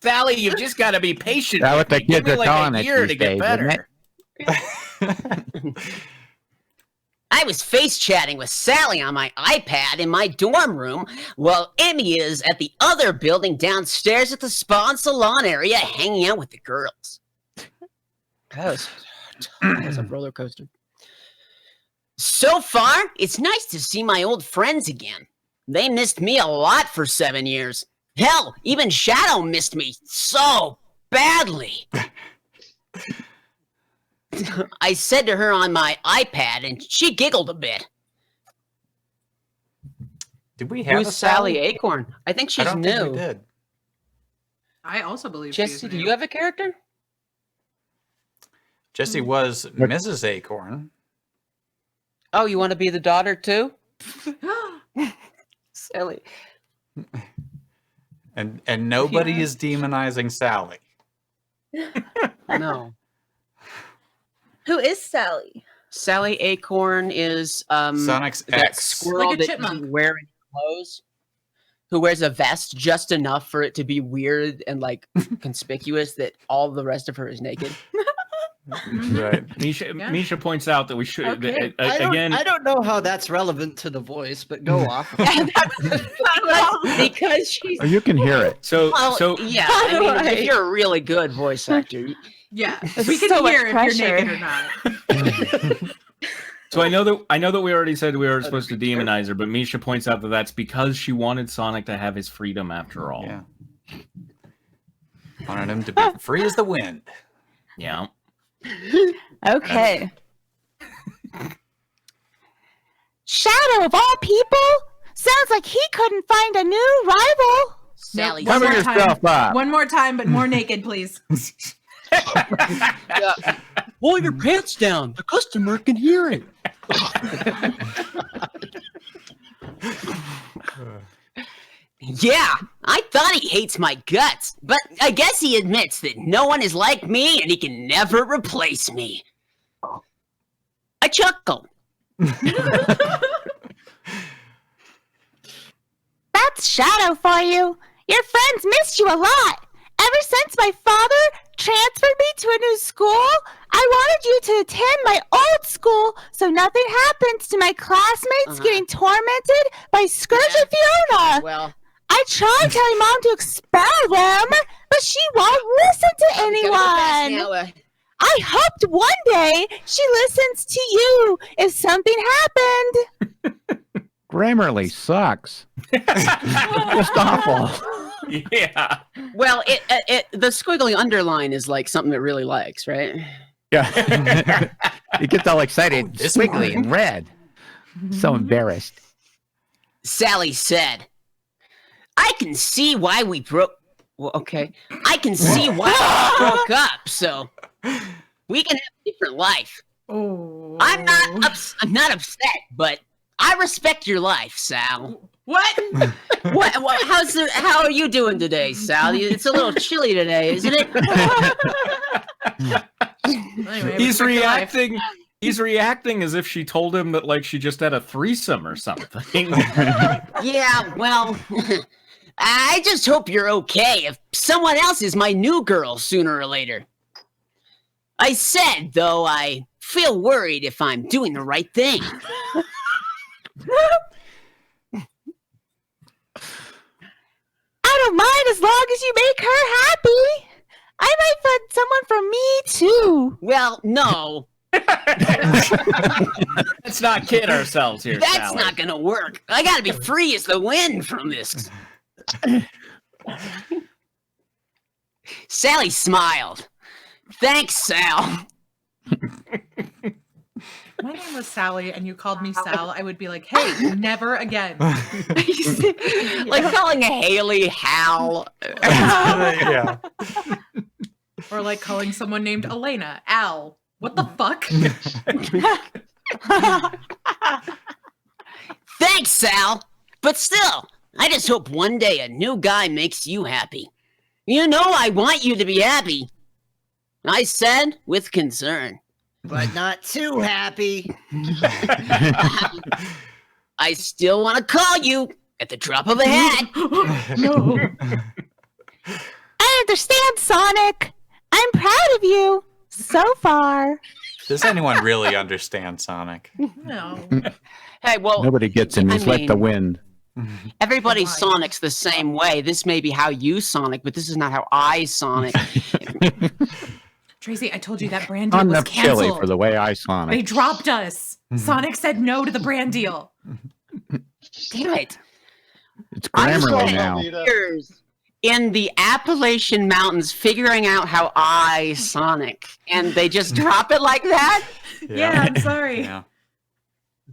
Sally, you've just got to be patient. That what the Give kids me are like calling a it year these to get days, better. isn't it? I was face chatting with Sally on my iPad in my dorm room while Emmy is at the other building downstairs at the spa and salon area hanging out with the girls. That was a roller coaster. So far, it's nice to see my old friends again. They missed me a lot for 7 years. Hell, even Shadow missed me so badly. I said to her on my iPad, and she giggled a bit. Did we have Who's a Sally Acorn? I think I she's don't think new. we did. I also believe she's Jesse, do new. you have a character? Jesse was Mrs. Acorn. Oh, you want to be the daughter too? Silly. And nobody is demonizing Sally. No. Who is Sally? Sally Acorn is Sonic's that ex. squirrel Like a that chipmunk. doesn't wear any clothes, who wears a vest just enough for it to be weird and like conspicuous that all the rest of her is naked. Right. Misha points out that we should Okay. again. I don't know how that's relevant to the voice, but go off. Because she's Oh, you can hear it. So well, yeah. I mean, if you're a really good voice actor, Yeah, This we is can so much hear if pressure. you're naked or not. So I know that we already said we were supposed to demonize her, but Misha points out that that's because she wanted Sonic to have his freedom after all. Yeah. Wanted him to be free as the wind. Yeah. Okay. Shadow of all people? Sounds like he couldn't find a new rival. Sally. One Cover more yourself up. One more time, but more naked, please. Pull your pants down. The customer can hear it. Yeah, I thought he hates my guts, but I guess he admits that no one is like me and he can never replace me. I chuckle. That's Shadow for you. Your friends missed you a lot. Ever since my father transferred me to a new school, I wanted you to attend my old school so nothing happens to my classmates getting tormented by Scourge and Fiona. Well, I tried telling Mom to expel them, but she won't listen to anyone. I hoped one day she listens to you if something happened. Grammarly sucks. Just awful. Yeah. Well, the squiggly underline is like something it really likes, right? Yeah. It gets all excited, squiggly and red. So embarrassed. Sally said, I can see why we broke... Well, okay. I can see why we broke up, so we can have a different life. Oh. I'm not upset, but I respect your life, Sal. What? What? How are you doing today, Sal? It's a little chilly today, isn't it? Anyway, He's respect your life. reacting. He's reacting as if she told him that like she just had a threesome or something. Yeah, well, I just hope you're okay if someone else is my new girl sooner or later. I said, though, I feel worried if I'm doing the right thing. I don't mind as long as you make her happy. I might find someone for me too. Well, no, Let's not kid ourselves here, that's Sally. not gonna work. I gotta be free as the wind from this. Sally smiled. Thanks, Sal. If my name was Sally and you called me Sal, I would be like, hey, never again. Like calling a Haley Hal. Yeah. Or like calling someone named Elena Al. What the fuck? Thanks, Sal. But still, I just hope one day a new guy makes you happy. You know I want you to be happy. I said with concern. But not too happy. I still want to call you at the drop of a hat. No. I understand, Sonic. I'm proud of you so far. Does anyone really understand Sonic? No. Hey, well, Nobody gets him. He's like the mean- wind. everybody Why? Sonics the same way. This may be how you Sonic, but this is not how I Sonic. Tracy, I told you that brand deal Not was enough chili canceled. for the way I They Sonic. dropped us. Sonic said no to the brand deal. Damn it. It's I'm Grammarly sorry. now. Years in the Appalachian Mountains figuring out how I Sonic, and they just drop it like that? Yeah, I'm sorry. Yeah.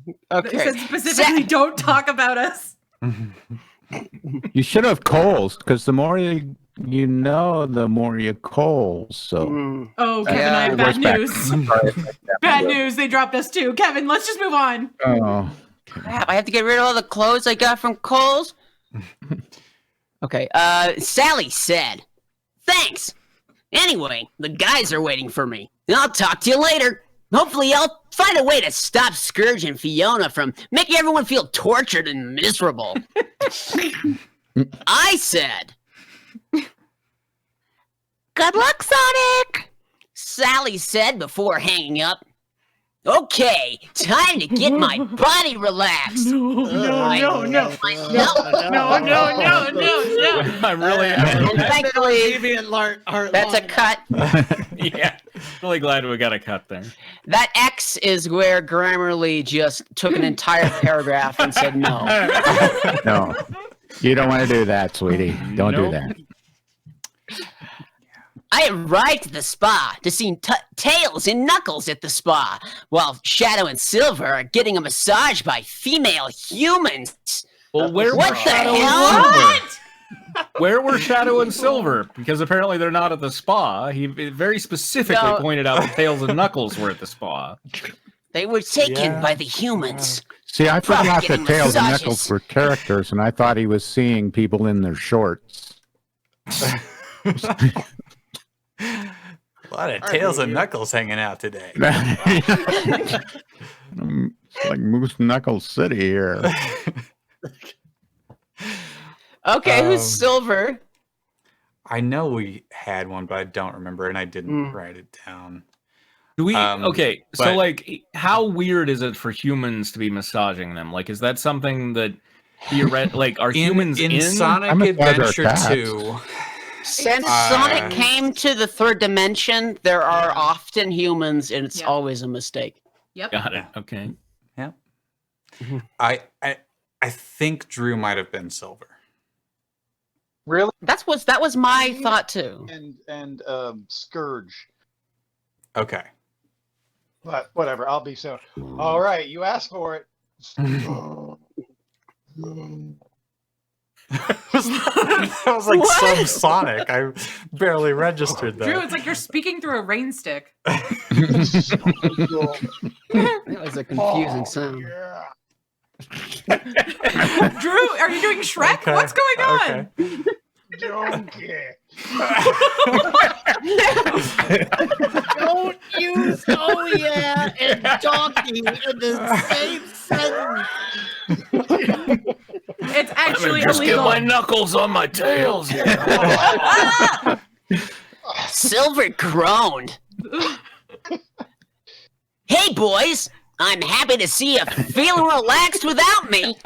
It Okay. said specifically, don't talk about us. You should have coals, because the more you know, the more you coals. So Mm. Oh, Kevin, I have it bad works back. news. Bad news. They dropped us too. Kevin, let's just move on. Oh, Crap, I have to get rid of all the clothes I got from Kohl's? Okay, Sally said, thanks. Anyway, the guys are waiting for me. I'll talk to you later. Hopefully I'll find a way to stop Scourge and Fiona from making everyone feel tortured and miserable. I said, Good luck, Sonic. Sally said before hanging up. Okay, time to get my body relaxed. No. I'm really, And thankfully, Deviant that's a cut. yeah, really glad we got a cut there. That X is where Grammarly just took an entire paragraph and said no. no. You don't want to do that, sweetie. Don't do Nope. that. I arrived at the spa to see Tails and Knuckles at the spa, while Shadow and Silver are getting a massage by female humans. Well, where What was the Shadow and hell? Silver? What? Where were Shadow and Silver? Because apparently they're not at the spa. He very specifically pointed out that Tails and Knuckles were at the spa. They were taken by the humans. See, I forgot getting that Tails and massages. Knuckles were characters, and I thought he was seeing people in their shorts. A lot of Tails and Knuckles hanging out today. It's like Moose Knuckles City here. Okay, who's Silver? I know we had one, but I don't remember, and I didn't write it down. Do we? Okay, so but- like, how weird is it for humans to be massaging them? Like, is that something that like are humans in? Sonic I'm a father of Adventure cats. 2? Since Sonic came to the third dimension, there are often humans, and it's Yeah. always a mistake. Yep. Got it. Okay. Yeah. I think Drew might have been Silver. Really? That was my thought too. And Scourge. Okay. But whatever, I'll be so. All right, you asked for it. That was like some Sonic. I barely registered that. Drew, it's like you're speaking through a rain stick. That was a confusing sound. Yeah. Drew, are you doing Shrek? Okay, What's going on? okay. Donkey. Don't use "oh yeah" and "donkey" in the same sentence. It's actually Just get illegal. my knuckles on my tails. Silver groaned. Hey, boys. I'm happy to see you feeling relaxed without me.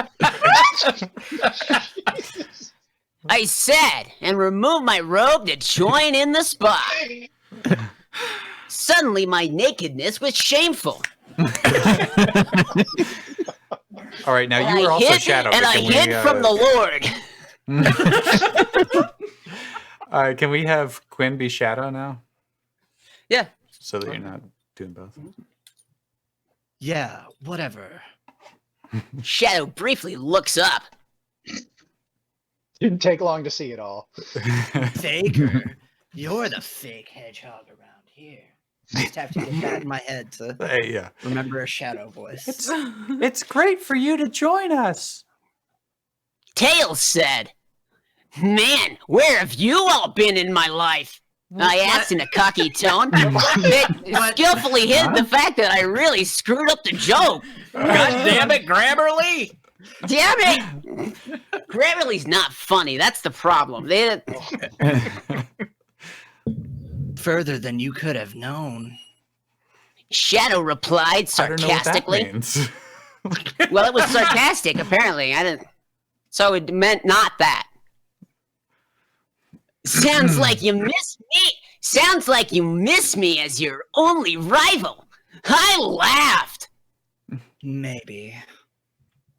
I said, and removed my robe to join in the spa. Suddenly, my nakedness was shameful. All right, now And you were I also hid, Shadow. and but I can we, hid from the Lord. All right, can we have Quinn be Shadow now? Yeah. So that you're not doing both. Yeah, whatever. Shadow briefly looks up. Didn't take long to see it all. Faker, you're the fake hedgehog around here. I just have to get that in my head to Hey, yeah. remember a shadow voice. It's great for you to join us. Tails said, "Man, where have you all been in my life?" I asked in a cocky tone. It skillfully hid the fact that I really screwed up the joke. God damn it, Grammarly! Damn it! Grammarly's not funny. That's the problem. Further than you could have known. Shadow replied I don't know what that sarcastically. means. Well, it was sarcastic, apparently. I didn't. So it meant not that. Sounds like you miss me. Sounds like you miss me as your only rival. I laughed. Maybe.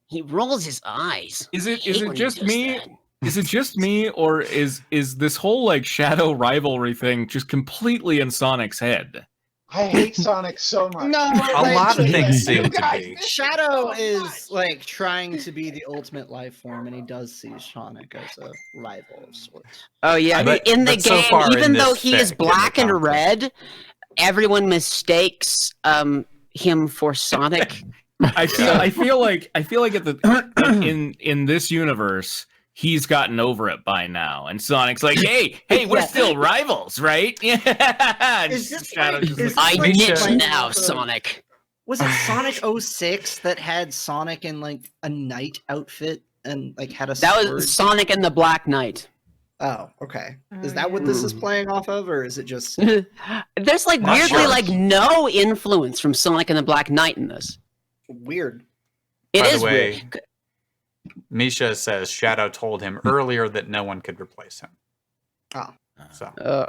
He rolls his eyes. Is it Hate is it when he just does me? that. Is it just me, or is this whole like shadow rivalry thing just completely in Sonic's head? I hate Sonic so much. No, A lot of things seem You to guys be. Shadow is like trying to be the ultimate life form, and he does see Sonic as a rival of sorts. Oh yeah, But- in the but so game, far in even though this he is fic, in the black and comic. red, everyone mistakes him for Sonic. I feel like at the in this universe, he's gotten over it by now, and Sonic's like, hey, we're Yeah. still rivals, right? Yeah. And Is this Shadow's like- just is like, I like knit playing now, with a- Sonic. Was it Sonic 06 that had Sonic in like a knight outfit and like had a That sword? was Sonic and the Black Knight. Oh, okay. Is Oh, that what this is yeah. playing off of, or is it just There's like Not weirdly sure. like no influence from Sonic and the Black Knight in this. weird? It By is the way, weird. Misha says Shadow told him earlier that no one could replace him. Oh. So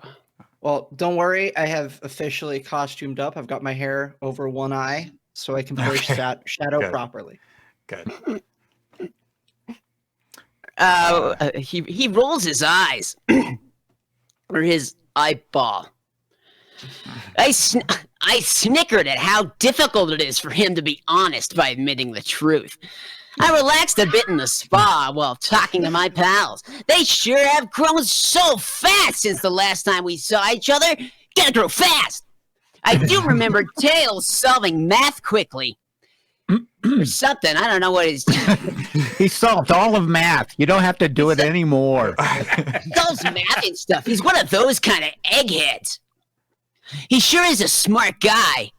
Well, don't worry. I have officially costumed up. I've got my hair over one eye, so I can play Okay. Shadow Good. properly. good. He rolls his eyes or his eyeball. I snickered at how difficult it is for him to be honest by admitting the truth. I relaxed a bit in the spa while talking to my pals. They sure have grown so fast since the last time we saw each other. Gotta grow fast. I do remember Tails solving math quickly. Or something. I don't know what he's He solved all of math. You don't have to do it anymore. solves math and stuff. He's one of those kind of eggheads. He sure is a smart guy.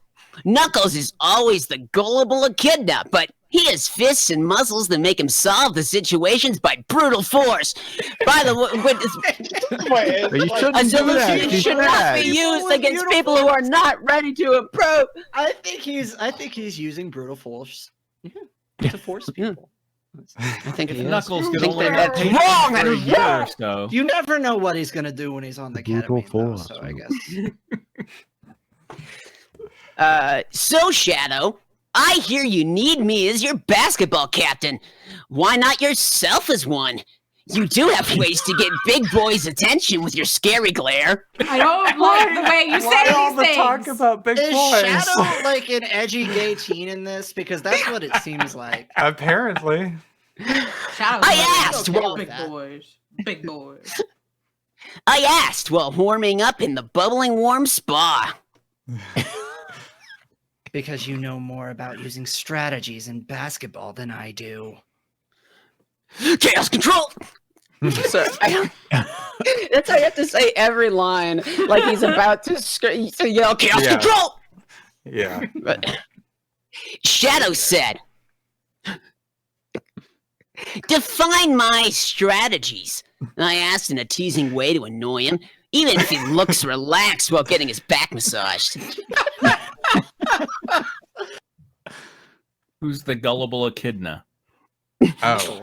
Knuckles is always the gullible echidna, but he has fists and muscles that make him solve the situations by brutal force. By the way, You shouldn't a do that. solution You should not be should. used against people who are not ready to improve. I think he's using brutal force to force people. I think If he is. Knuckles could think only that have that's patience wrong, for a and year wrong. or so. You never know what he's gonna do when he's on the Brutal ketamine, though, force, so I man. guess. So, Shadow, I hear you need me as your basketball captain. Why not yourself as one? You do have ways to get big boys' attention with your scary glare. I don't like the way you Why all say the these talk things. about big Is boys? Shadow like an edgy gay teen in this? Because that's what it seems like. Apparently. Shadow's I like, asked, "Okay, well- big boys, big boys. I asked while warming up in the bubbling warm spa. Because you know more about using strategies in basketball than I do. Chaos control! So, that's how you have to say every line, like he's about to yell, chaos Yeah. control! Yeah. But Shadow said, define my strategies. I asked in a teasing way to annoy him, even if he looks relaxed while getting his back massaged. Who's the gullible echidna? Oh.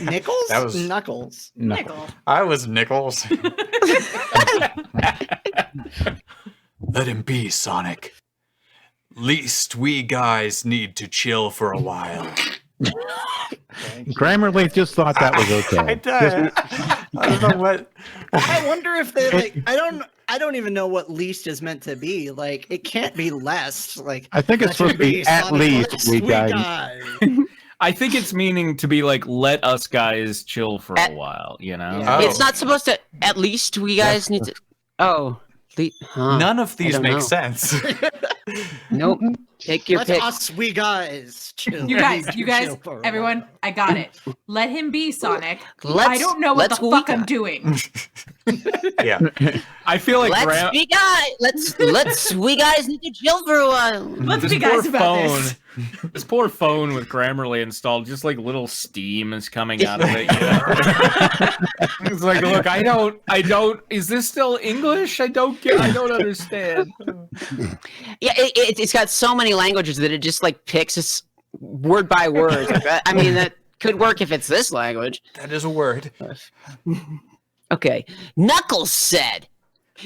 Nichols? That was- Knuckles. No. Nickel. I was Nichols. Let him be, Sonic. Least we guys need to chill for a while. Grammarly just thought that was okay. I don't know what. I wonder if they like. I don't even know what least is meant to be. Like, it can't be less. Like, I think it's that should supposed to be at Sonic least List, we guys. I think it's meaning to be like, let us guys chill for a while, you know? Yeah. Oh. It's not supposed to, at least we guys need to. Oh. Huh. None of these don't make know. sense. Nope. Take your Let pick. us, we guys, chill. You guys, Chill for a everyone, while. I got it. Let him be, Sonic. I Let's- don't know what let's the fuck we I'm got- doing. Yeah. I feel like Let's we guys. We guys need to chill for a while. Let's this be guys poor about phone, this. this poor phone with Grammarly installed, just like little steam is coming out of it. You know? It's like, look, I don't. Is this still English? I don't understand. Yeah, it's got so many languages that it just like picks us word by word. I mean, that could work if it's this language. That is a word. Okay. Knuckles said,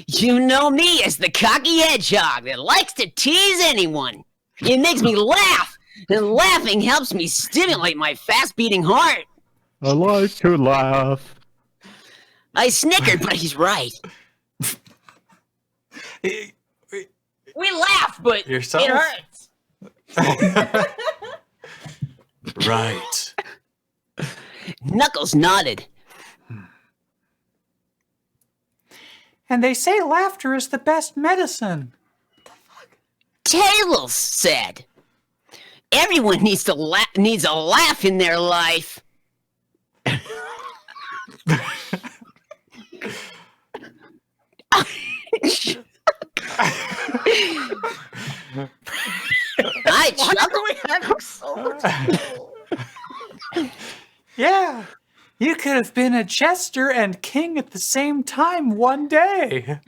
you know me as the cocky hedgehog that likes to tease anyone. It makes me laugh, and laughing helps me stimulate my fast-beating heart. I like to laugh. I snickered, but he's right. We laugh, but Yourself? it hurts. Right. Knuckles nodded. And they say laughter is the best medicine. Tails said, everyone needs a laugh in their life. I chuckled. Yeah. You could have been a jester and king at the same time one day.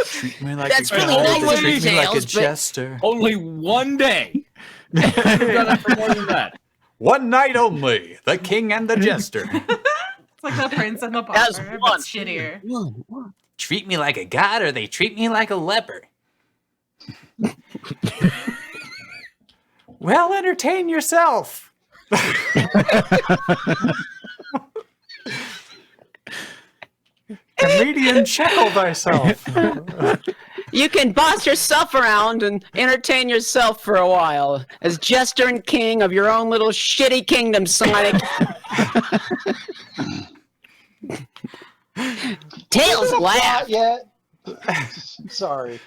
Treat me like That's a really god, nice of treat you, me like a Tails, but- jester. Only one day. You've done it for more than that. One night only, the king and the jester. It's like the prince and the That's pauper, one. but shittier. One. Treat me like a god or they treat me like a leper. Well, entertain yourself. Comedian, checkle thyself. You can boss yourself around and entertain yourself for a while as jester and king of your own little shitty kingdom, Sonic. Tails laugh. Not yet. Sorry.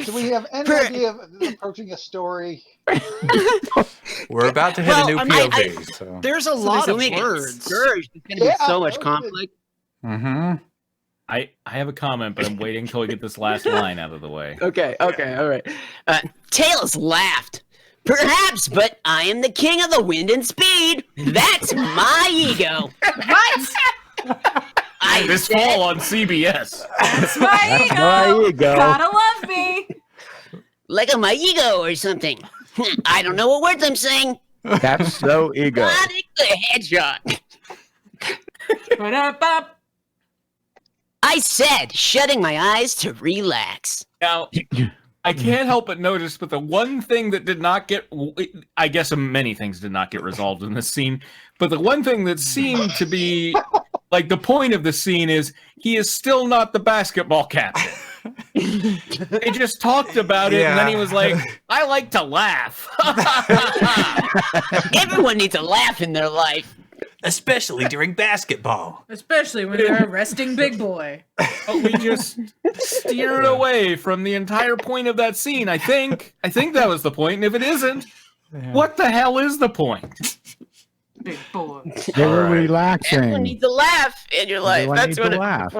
Do we have any idea of approaching a story? We're about to hit a new POV. So. There's a lot of There's words. going to be so much conflict. Mm-hmm. I have a comment, but I'm waiting until we get this last line out of the way. Okay, all right. Tails laughed. Perhaps, but I am the king of the wind and speed. That's my ego. What? This fall on CBS. That's my ego. My ego. Gotta love me. Like my ego or something. I don't know what words I'm saying. That's so ego. Sonic the Hedgehog. Ba-da-ba. I said, shutting my eyes to relax. Now, I can't help but notice, but the one thing that did not get, I guess many things did not get resolved in this scene, but the one thing that seemed to be, like, the point of the scene is he is still not the basketball captain. They just talked about it, and then he was like, I like to laugh. Everyone needs a laugh in their life. Especially during basketball. Especially when they're arresting Big Boy. But we just steered away from the entire point of that scene. I think that was the point, and if it isn't, what the hell is the point? Big Boy. They were Everyone relaxing. needs a laugh in your life. Everyone That's needs what a laugh.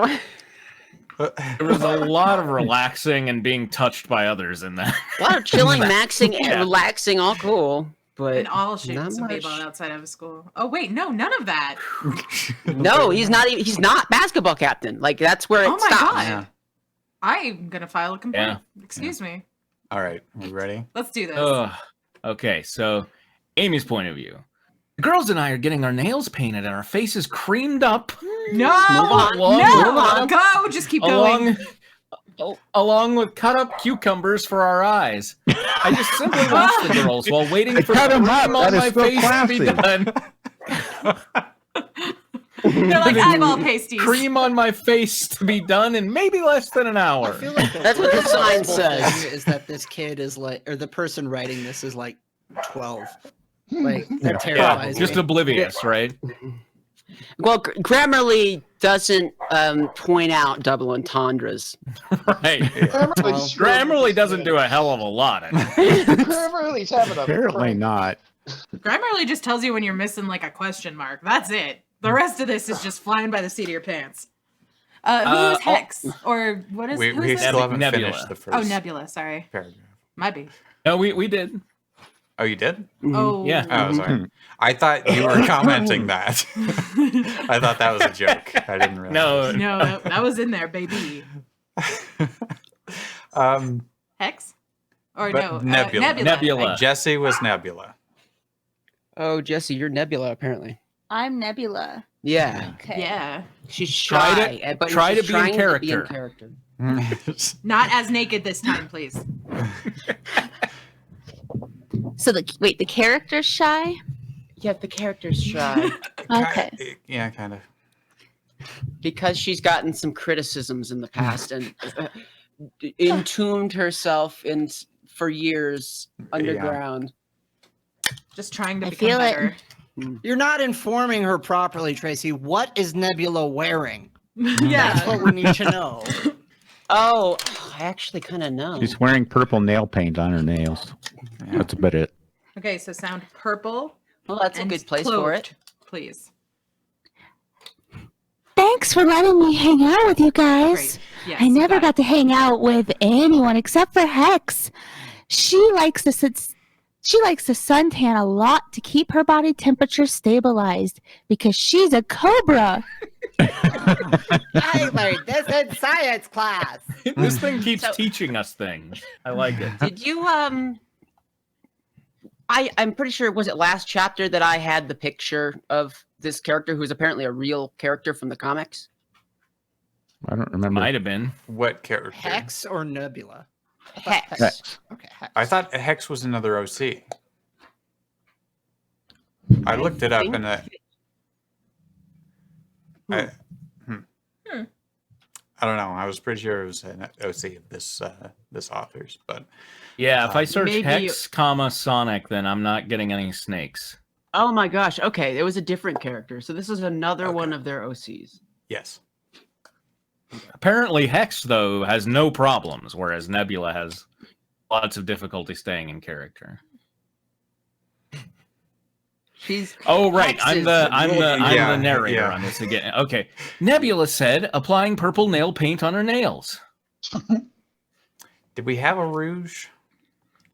There was a lot of relaxing and being touched by others in that. A lot of chilling, maxing, and relaxing, all cool. But And all shooting not some much. people outside of school. Oh wait, no, none of that. No, he's not even. He's not basketball captain. Like that's where it Oh my stops. god. Yeah. I'm gonna file a complaint. Excuse me. All right, we ready? Let's do this. Okay, so Amy's point of view. The girls and I are getting our nails painted and our faces creamed up. No, on, move no, on. go. Just keep going. Along with cut up cucumbers for our eyes. I just simply watch the girls while waiting for cut 'em cream up. on That is my so face to be classy. done. They're like eyeball pasties. Cream on my face to be done in maybe less than an hour. I feel like That's what the sign possible says. thing is that this kid is like, or the person writing this is like 12. Like that terrifies Just me. oblivious, right? Well, Grammarly doesn't point out double entendres. Right. Grammarly's Grammarly doesn't do a hell of a lot. I think. Grammarly's having a Apparently prank. not. Grammarly just tells you when you're missing like a question mark. That's it. The rest of this is just flying by the seat of your pants. Who is Hex? Or what is We who is still this? haven't Nebula. finished the first Oh, Nebula. Sorry, paragraph. might be. No, we did. Oh, you did? Oh, Yeah. Oh, sorry. I thought you were commenting that. I thought that was a joke. I didn't realize. No, No, that was in there, baby. Hex? Or But no, Nebula. Nebula. Jesse was Nebula. Oh, Jesse, you're Nebula apparently. I'm Nebula. Yeah, Okay. Yeah. she's Try shy. to- but try she's to be in trying be in character. character. Not as naked this time, please. So the character's shy? Yeah, the character's shy Okay. Yeah, kind of. because she's gotten some criticisms in the past and entombed herself in for years underground. Just trying to I become feel it. better. You're not informing her properly, Tracy. What is Nebula wearing? That's Yeah. what we need to know. Oh, I actually kind of know. She's wearing purple nail paint on her nails. That's about it. Okay, so sound purple. Well, that's a and good place for it. cloaked, please. Thanks for letting me hang out with you guys. Great. Yes, I you never got got to hang out with anyone except for Hex. She likes to suntan a lot to keep her body temperature stabilized because she's a cobra. I learned this in science class. This thing keeps teaching us things. I like it. Did you I'm pretty sure was it last chapter that I had the picture of this character who's apparently a real character from the comics? I don't remember. Might have been. What character? Hex or Nebula? Hex. Hex. Okay, Hex. I thought Hex was another OC. I looked it up and I don't know. I was pretty sure it was an OC of this author's, but Yeah, if I search maybe- Hex, comma Sonic, then I'm not getting any snakes. Oh my gosh. Okay, it was a different character. So this is another Okay. one of their OCs. yes. Apparently, Hex though has no problems, whereas Nebula has lots of difficulty staying in character. She's Oh right, Hex I'm is the Yeah, narrator yeah. on this again. Okay, Nebula said applying purple nail paint on her nails. Did we have a Rouge?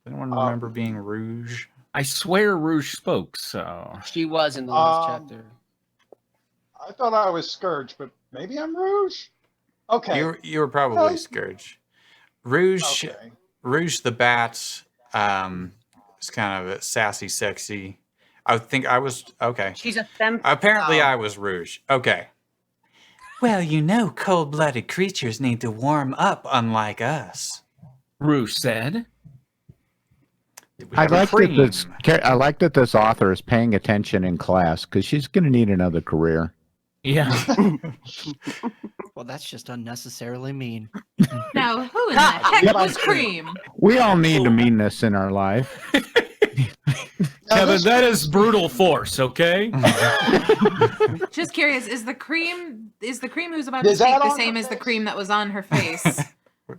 Anyone remember being Rouge? I swear Rouge spoke. So she was in the last chapter. I thought I was Scourge, but maybe I'm Rouge. Okay. You were probably Scourge. Rouge, Okay. Rouge the Bat. Is kind of a sassy, sexy. I think I was okay. She's a femme. Apparently, I was Rouge. Okay. Well, you know, cold-blooded creatures need to warm up, unlike us. Rouge said, Did we I have a like that cream? I like that this author is paying attention in class because she's going to need another career. "Yeah, Well, that's just unnecessarily mean. Now, who in the heck was Cream? We all need a meanness in our life. Kevin, that is brutal force." Okay. Just curious, is the cream who's about Is to speak that the on same her as the face? cream that was on her face?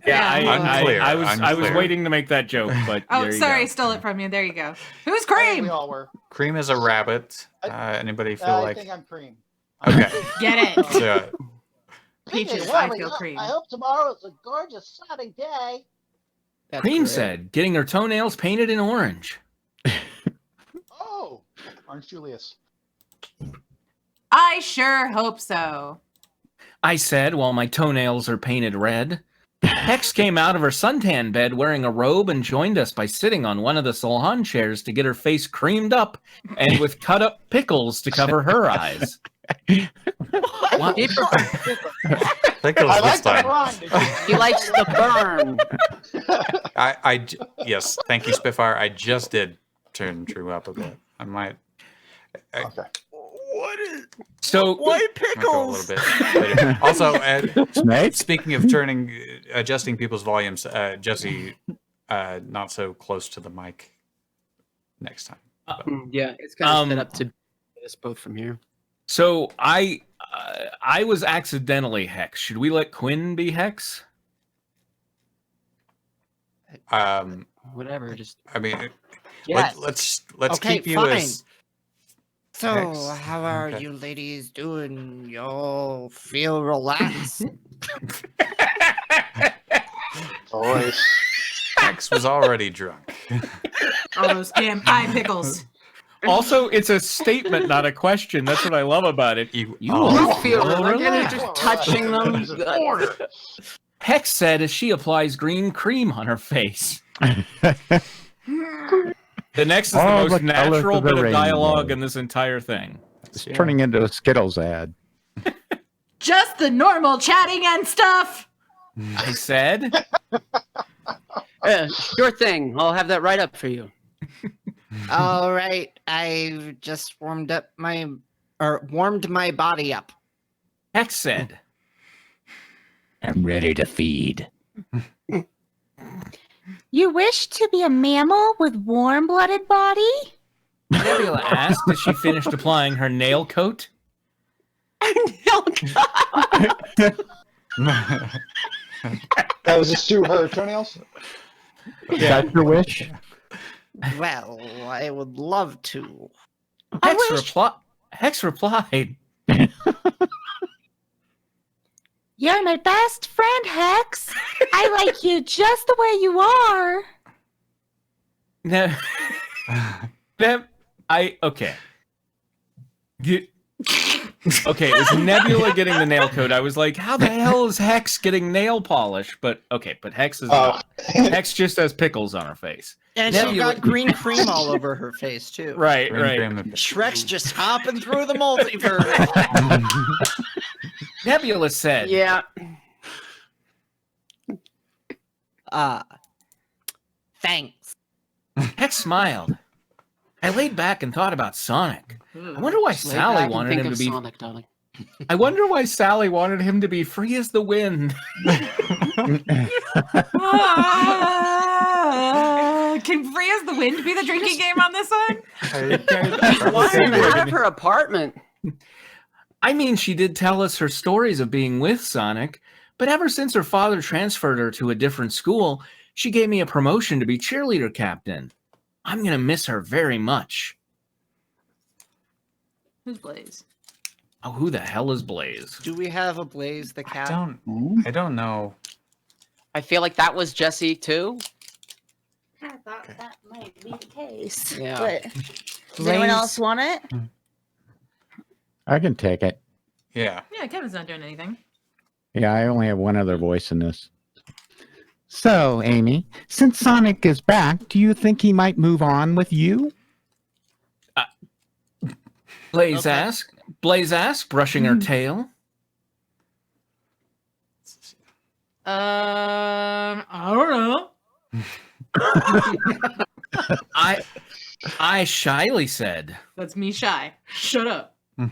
Yeah, Unclear, I was unclear. waiting to make that joke, but Oh, there you sorry, go. stole it from you. There you go. Who's I think Cream? we all were. Cream is a rabbit. Anybody feel I like? think I'm Cream. Okay. Get it. So, Peaches, Well, I feel Cream. I hope tomorrow's a gorgeous sunny day. That's Cream great. said, getting her toenails painted in orange. Oh, Orange Julius. I sure hope so. I said, while my toenails are painted red. Hex came out of her suntan bed wearing a robe and joined us by sitting on one of the salon chairs to get her face creamed up and with cut up pickles to cover her eyes. What? pickles I this like the time. grind. He likes the burn. Yes, thank you, Spitfire. I just did turn True up a bit. I might. Okay. So Might go a little bit later. Also, Snake? speaking of adjusting people's volumes, Jesse, not so close to the mic next time. Yeah, it's kind of set Um, up to do this both from here. So I was accidentally Hex. Should we let Quinn be Hex? Whatever, just I mean, yes. let's Okay, keep you fine. as. So, Hex. how are Okay. you ladies doing? Y'all feel relaxed? Voice. Hex was already drunk. All those damn pie pickles. Also, it's a statement, not a question. That's what I love about it. You all feel feel like you're relaxed. just touching them. There's an order. Hex said as she applies green cream on her face. The next is the All most the colors natural of the bit of rainbow. dialogue in this entire thing. It's turning into a Skittles ad. Just the normal chatting and stuff. I said, Sure thing. I'll have that right up for you. All right, I've just warmed my body up. Hex said, I'm ready to feed. You wish to be a mammal with warm-blooded body? Nebula asked as she finished applying her nail coat. That was just to her toenails. Is that your wish? Well, I would love to. Hex replied, You're my best friend, Hex. I like you just the way you are. okay. Okay, it was Nebula getting the nail coat. I was like, how the hell is Hex getting nail polish? But okay, but Hex is not. Hex just has pickles on her face. And she Nebula- got green cream all over her face, too. Right, Green right. cream and- Shrek's just hopping through the multiverse. Nebula said, Yeah. Thanks. Hex smiled. I laid back and thought about Sonic. I wonder why Just lay Sally back and wanted think him of to be. Sonic, darling. I wonder why Sally wanted him to be free as the wind. Can Free as the Wind be the drinking game on this one? Why out of her apartment? I mean, she did tell us her stories of being with Sonic, but ever since her father transferred her to a different school, she gave me a promotion to be cheerleader captain. I'm going to miss her very much. Who's Blaze? Oh, who the hell is Blaze? Do we have a Blaze the I cat? I don't know. I feel like that was Jesse too. I thought that might be the case. Yeah. But does anyone Blaze- else want it? I can take it. Yeah. Yeah, Kevin's not doing anything. Yeah, I only have one other voice in this. So, Amy, since Sonic is back, do you think he might move on with you? Blaze asked, brushing her tail. I don't know. I shyly said, That's me shy. Shut up. all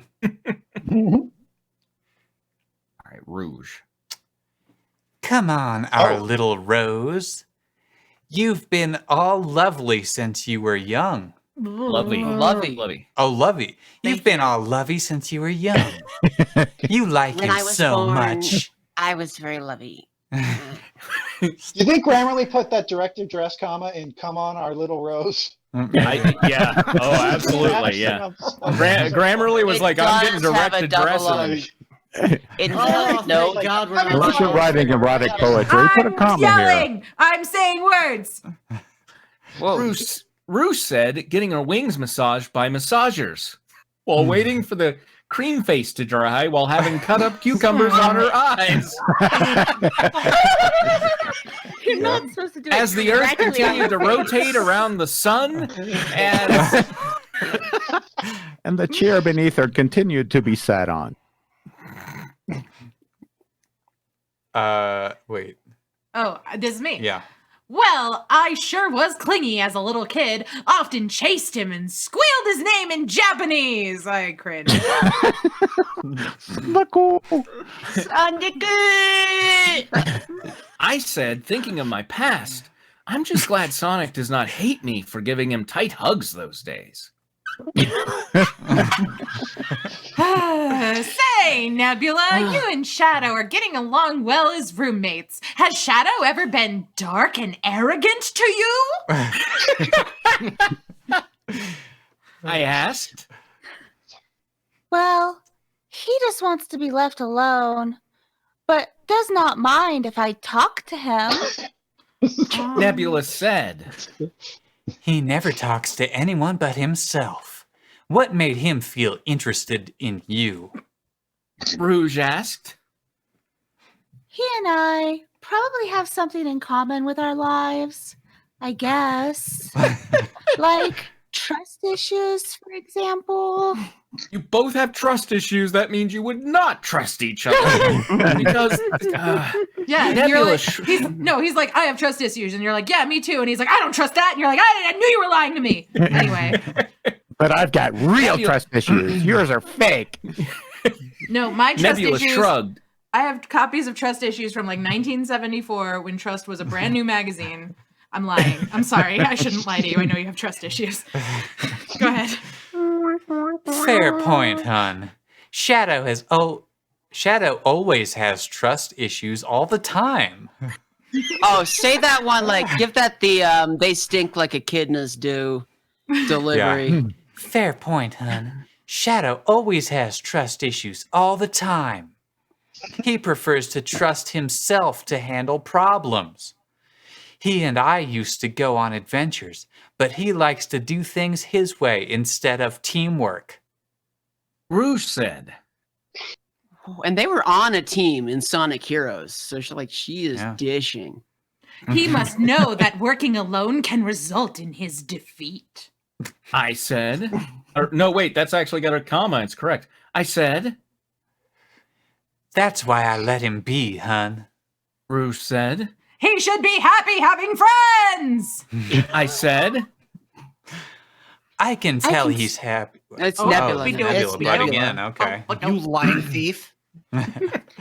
right, Rouge. Come on, our Oh. little Rose. You've been all lovely since you were young. Lovely. Lovey. Oh, lovey. You've been all lovey since you were young. You like When him I was so born. much. I was very lovey. Do you think Grammarly put that director dress comma in "Come on, our little Rose"? Yeah. Oh, absolutely. Yeah. Grammarly was It like, I'm getting does have a directed double dresses. It Oh, no. thank God, we're not Unless you're writing erotic poetry, put a I'm comma here. yelling. I'm saying words. Whoa. Roos said getting her wings massaged by massagers while waiting for the cream face to dry while having cut up cucumbers on her eyes. You're not supposed to do it As the Earth correctly. continued to rotate around the sun, as And the chair beneath her continued to be sat on. Wait. Oh, this is me. Yeah. Well, I sure was clingy as a little kid. Often chased him and squealed his name in Japanese. I cringe. I said, thinking of my past, I'm just glad Sonic does not hate me for giving him tight hugs those days. Say, Nebula, you and Shadow are getting along well as roommates. Has Shadow ever been dark and arrogant to you? I asked. Well, he just wants to be left alone, but does not mind if I talk to him. Nebula said. He never talks to anyone but himself. What made him feel interested in you? Rouge asked. He and I probably have something in common with our lives, I guess. Like trust issues, for example. You both have trust issues. That means you would not trust each other. Because Yeah, Nebula you're like, sh- he's like, I have trust issues. And you're like, yeah, me too. And he's like, I don't trust that. And you're like, I knew you were lying to me. Anyway. But I've got real Nebula- trust issues. Yours are fake. No, my trust Nebula issues. shrugged. I have copies of Trust Issues from like 1974 when Trust was a brand new magazine. I'm lying. I'm sorry. I shouldn't lie to you. I know you have trust issues. Go ahead. Fair point, hon. Shadow always has trust issues all the time. Oh, say that one like give that the they stink like echidnas do delivery. Fair point, hon. Shadow always has trust issues all the time. He prefers to trust himself to handle problems. He and I used to go on adventures, but he likes to do things his way instead of teamwork. Rouge said. And they were on a team in Sonic Heroes, so she is Yeah. dishing. He must know that working alone can result in his defeat. I said. No, wait, that's actually got a comma. It's correct. I said. That's why I let him be, hon. Rouge said. He should be happy having friends. I said. I can tell can he's happy. It's Oh, Nebula. we do now. it. Nebula, It's but Nebula. again, okay. Oh, You lying thief. Boo.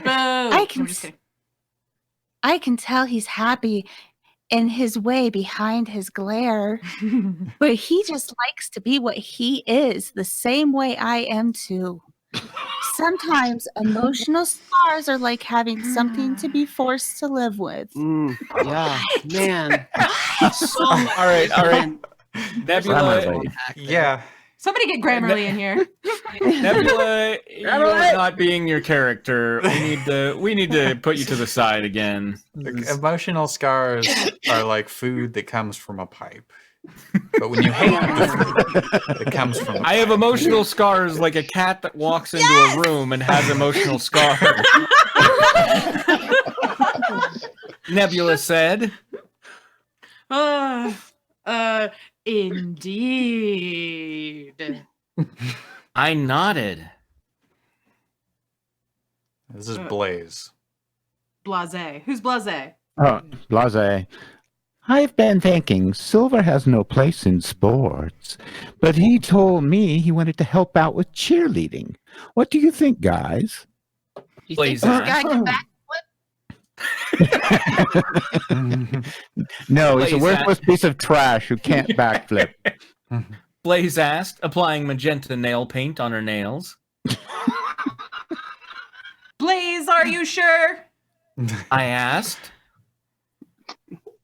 I can I'm just kidding. I can tell he's happy in his way behind his glare, but he just likes to be what he is, the same way I am too. Sometimes emotional scars are like having something to be forced to live with. Yeah, man. All right. Nebula, Yeah. Somebody get Grammarly in here. Nebula, you're not being your character. We need to put you to the side again. Like, emotional scars are like food that comes from a pipe. But when you hate the food, it comes from a I have pipe. emotional scars like a cat that walks into a room and has emotional scars. Nebula said. Indeed. I nodded. This is Blaze. Blase. Who's Blase? Oh, blase. I've been thinking Silver has no place in sports, but he told me he wanted to help out with cheerleading. What do you think, guys? You Blaze think this asked. guy can back? No, he's a Blaze worthless piece of trash who can't backflip. Blaze asked, applying magenta nail paint on her nails. Blaze, are you sure? I asked.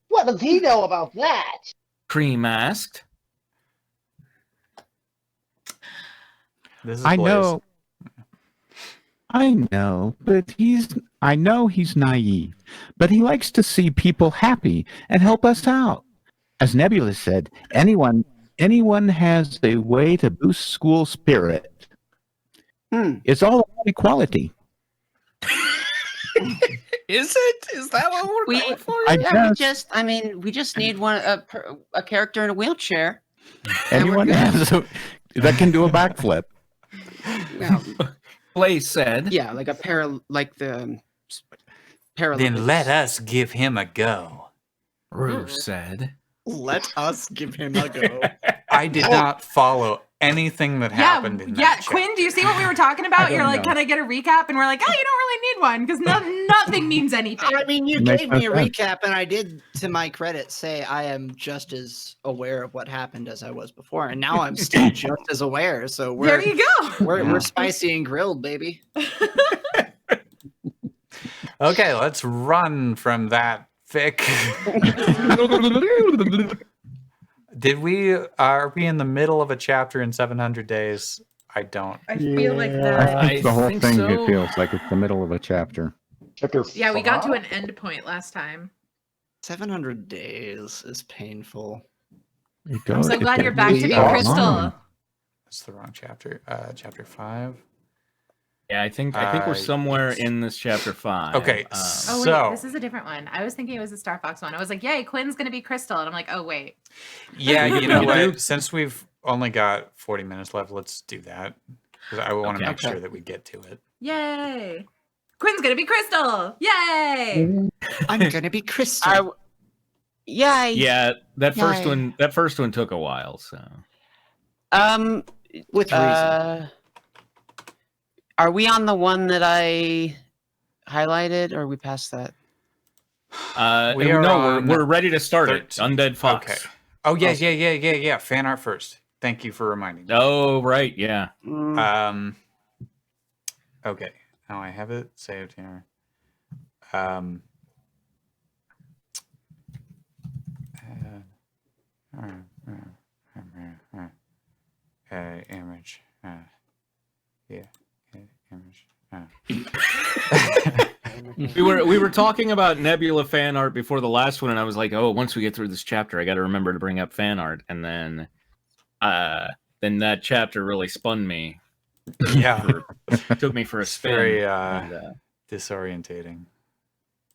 What does he know about that? Cream asked. This is I Blaze. know. But I know he's naive, but he likes to see people happy and help us out. As Nebula said, anyone has a way to boost school spirit. It's all about equality. Is it? Is that what we're We, going for? yeah, we just need a character in a wheelchair. Anyone that can do a backflip. Yeah, Blaze said. yeah, like the parallel. Then let us give him a go. Rue said. Let us give him a go. I did not follow anything that happened in that Yeah, chapter. Quinn, do you see what we were talking about? You're like, know. can I get a recap? And we're like, oh, you don't really need one because nothing means anything. I mean, you Makes gave no me a sense. recap, and I did, to my credit, say I am just as aware of what happened as I was before, and now I'm still just as aware. So There you go. we're spicy and grilled, baby. Okay, let's run from that fic. Are we in the middle of a chapter in 700 days? I don't. I feel like I that. think the whole think thing so. feels like it's the middle of a chapter. Chapter Yeah, we got to 5? an end point last time. 700 days is painful. I'm so glad you're back to be Crystal. That's the wrong chapter. Chapter 5. Yeah, I think we're somewhere yes. in this chapter 5. Okay, Oh, wait, so this is a different one. I was thinking it was a Star Fox one. I was like, yay, Quinn's going to be Crystal. And I'm like, oh, wait. yeah, you know You what? do? Since we've only got 40 minutes left, let's do that. 'Cause I want to Okay. make sure that we get to it. Yay. Quinn's going to be Crystal. Yay. I'm gonna be Crystal. Yeah. Yeah, that first Yay. one. That first one took a while. So With reason. Are we on the one that I highlighted, or are we past that? We are on we're ready to start it. 13. Undead Fox. Okay. Oh, yeah. Fan art first. Thank you for reminding me. Oh right, yeah. Okay. Now I have it saved here. Image. Yeah. Image. We were talking about Nebula fan art before the last one, and I was like, oh, once we get through this chapter, I got to remember to bring up fan art, and then that chapter really spun me. Yeah. Took me for a It's spin. very and, disorientating.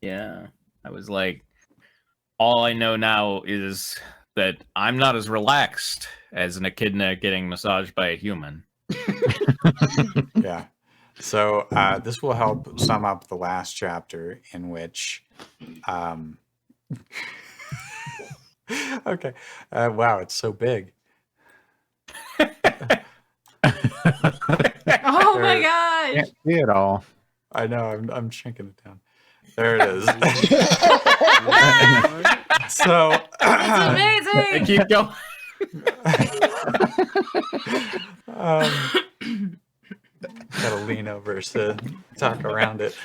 yeah, I was like, all I know now is that I'm not as relaxed as an echidna getting massaged by a human. Yeah. So this will help sum up the last chapter in which okay. Wow, it's so big. Oh my gosh. Can't see it all. I know. I'm shrinking it down. There it is. So It's amazing. Keep going. Gotta lean over to talk around it.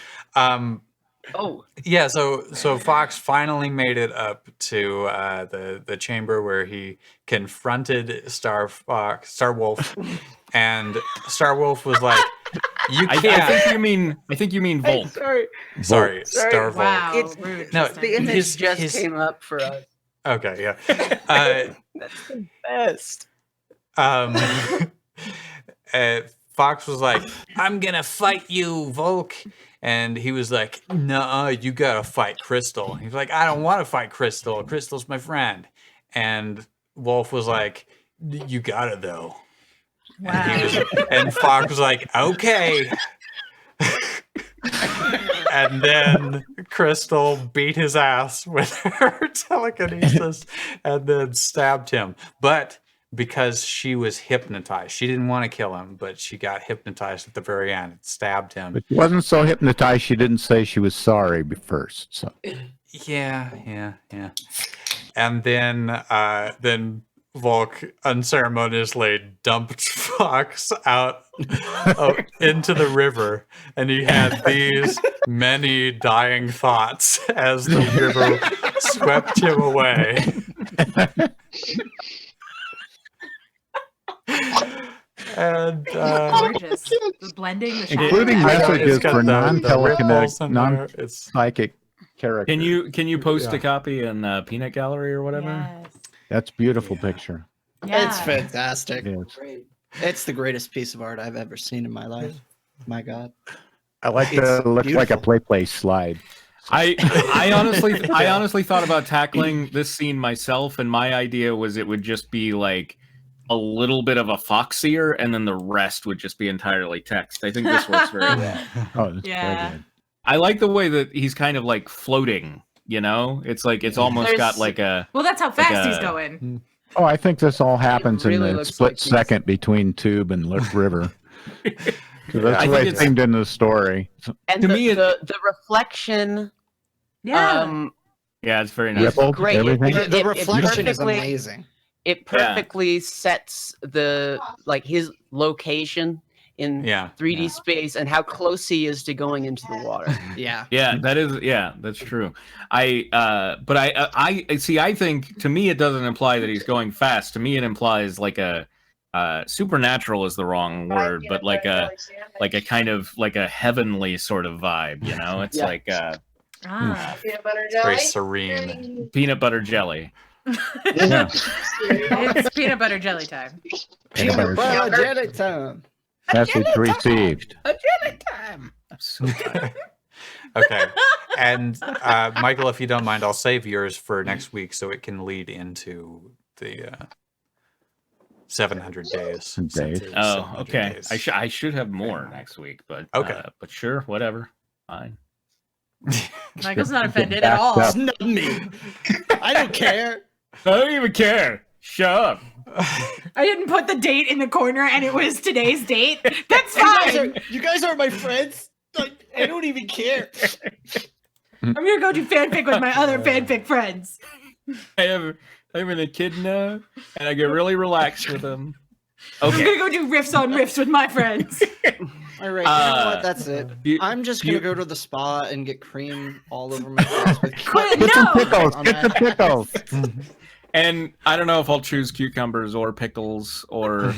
Oh, Yeah, so Fox finally made it up to the chamber where he confronted Star Wolf, and Star Wolf was like, "You I can't." think you mean Volk. Sorry, Star Wolf. Wow. It's- rude, No, Tristan. the image his- just his- came up for us. Okay, yeah. That's the best. Um, Fox was like, "I'm gonna fight you, Volk," and he was like, "No, you gotta fight Crystal." He's like, "I don't want to fight Crystal. Crystal's my friend." And Wolf was like, "You gotta though." And Fox was like, "Okay." And then Crystal beat his ass with her telekinesis and then stabbed him. But because she was hypnotized, she didn't want to kill him, but she got hypnotized at the very end and stabbed him. But she wasn't so hypnotized she didn't say she was sorry first. So Yeah. And then Volk unceremoniously dumped Fox out into the river, and he had these many dying thoughts as the river swept him away. And Gorgeous. The blending, the shadow. including I know, messages it's got for the ripples non-telekinetic, in there. It's non-psychic characters. Can you post Yeah. a copy in Peanut Gallery or whatever? Yes. That's a beautiful Yeah. picture. Yeah. It's fantastic. It is. It's the greatest piece of art I've ever seen in my life. My God. I like It's that. It looks like a beautiful. play slide. I honestly thought about tackling this scene myself, and my idea was it would just be like a little bit of a foxier, and then the rest would just be entirely text. I think this works very well. Oh, that's Yeah. very good. I like the way that he's kind of like floating. You know, it's like it's almost got There's- like a. Well, that's how fast Like he's a- going. Oh, I think this all happens really in the looks split like he's- second between Tube and River. 'Cause that's I the way think it's it's- themed in the story. And To the, me, the reflection, Yeah. Yeah, it's very nice. Rippled, great. everything. The It reflection is perfectly- amazing. it perfectly sets the like his location in Yeah. 3D yeah. space and how close he is to going into the water. Yeah. Yeah, that's true. But I see. I think to me it doesn't imply that he's going fast. To me, it implies like a supernatural is the wrong word, but like a kind of like a heavenly sort of vibe. You know, it's Yeah. like Ah. Very serene. peanut butter jelly. Yeah. It's peanut butter jelly time. Peanut butter Jelly time. message received. A jelly time. I'm so tired. Okay. And Michael, if you don't mind, I'll save yours for next week so it can lead into the 700 days. Days. Oh, 700 okay. days. I should have more next week, but Okay. but sure, whatever, fine. Michael's not Get offended at backed all. up. Not me. I don't care. I don't even care. Shut up. I didn't put the date in the corner and it was today's date. That's fine. You guys are my friends. Like, I don't even care. I'm gonna go do fanfic with my other fanfic friends. I'm an echidna, and I get really relaxed with them. I'm Okay. gonna go do riffs on riffs with my friends. All right, you know what? That's it. You- I'm just gonna you- go to the spa and get cream all over my face with Quit, Get some no! pickles. Get some pickles. And I don't know if I'll choose cucumbers or pickles or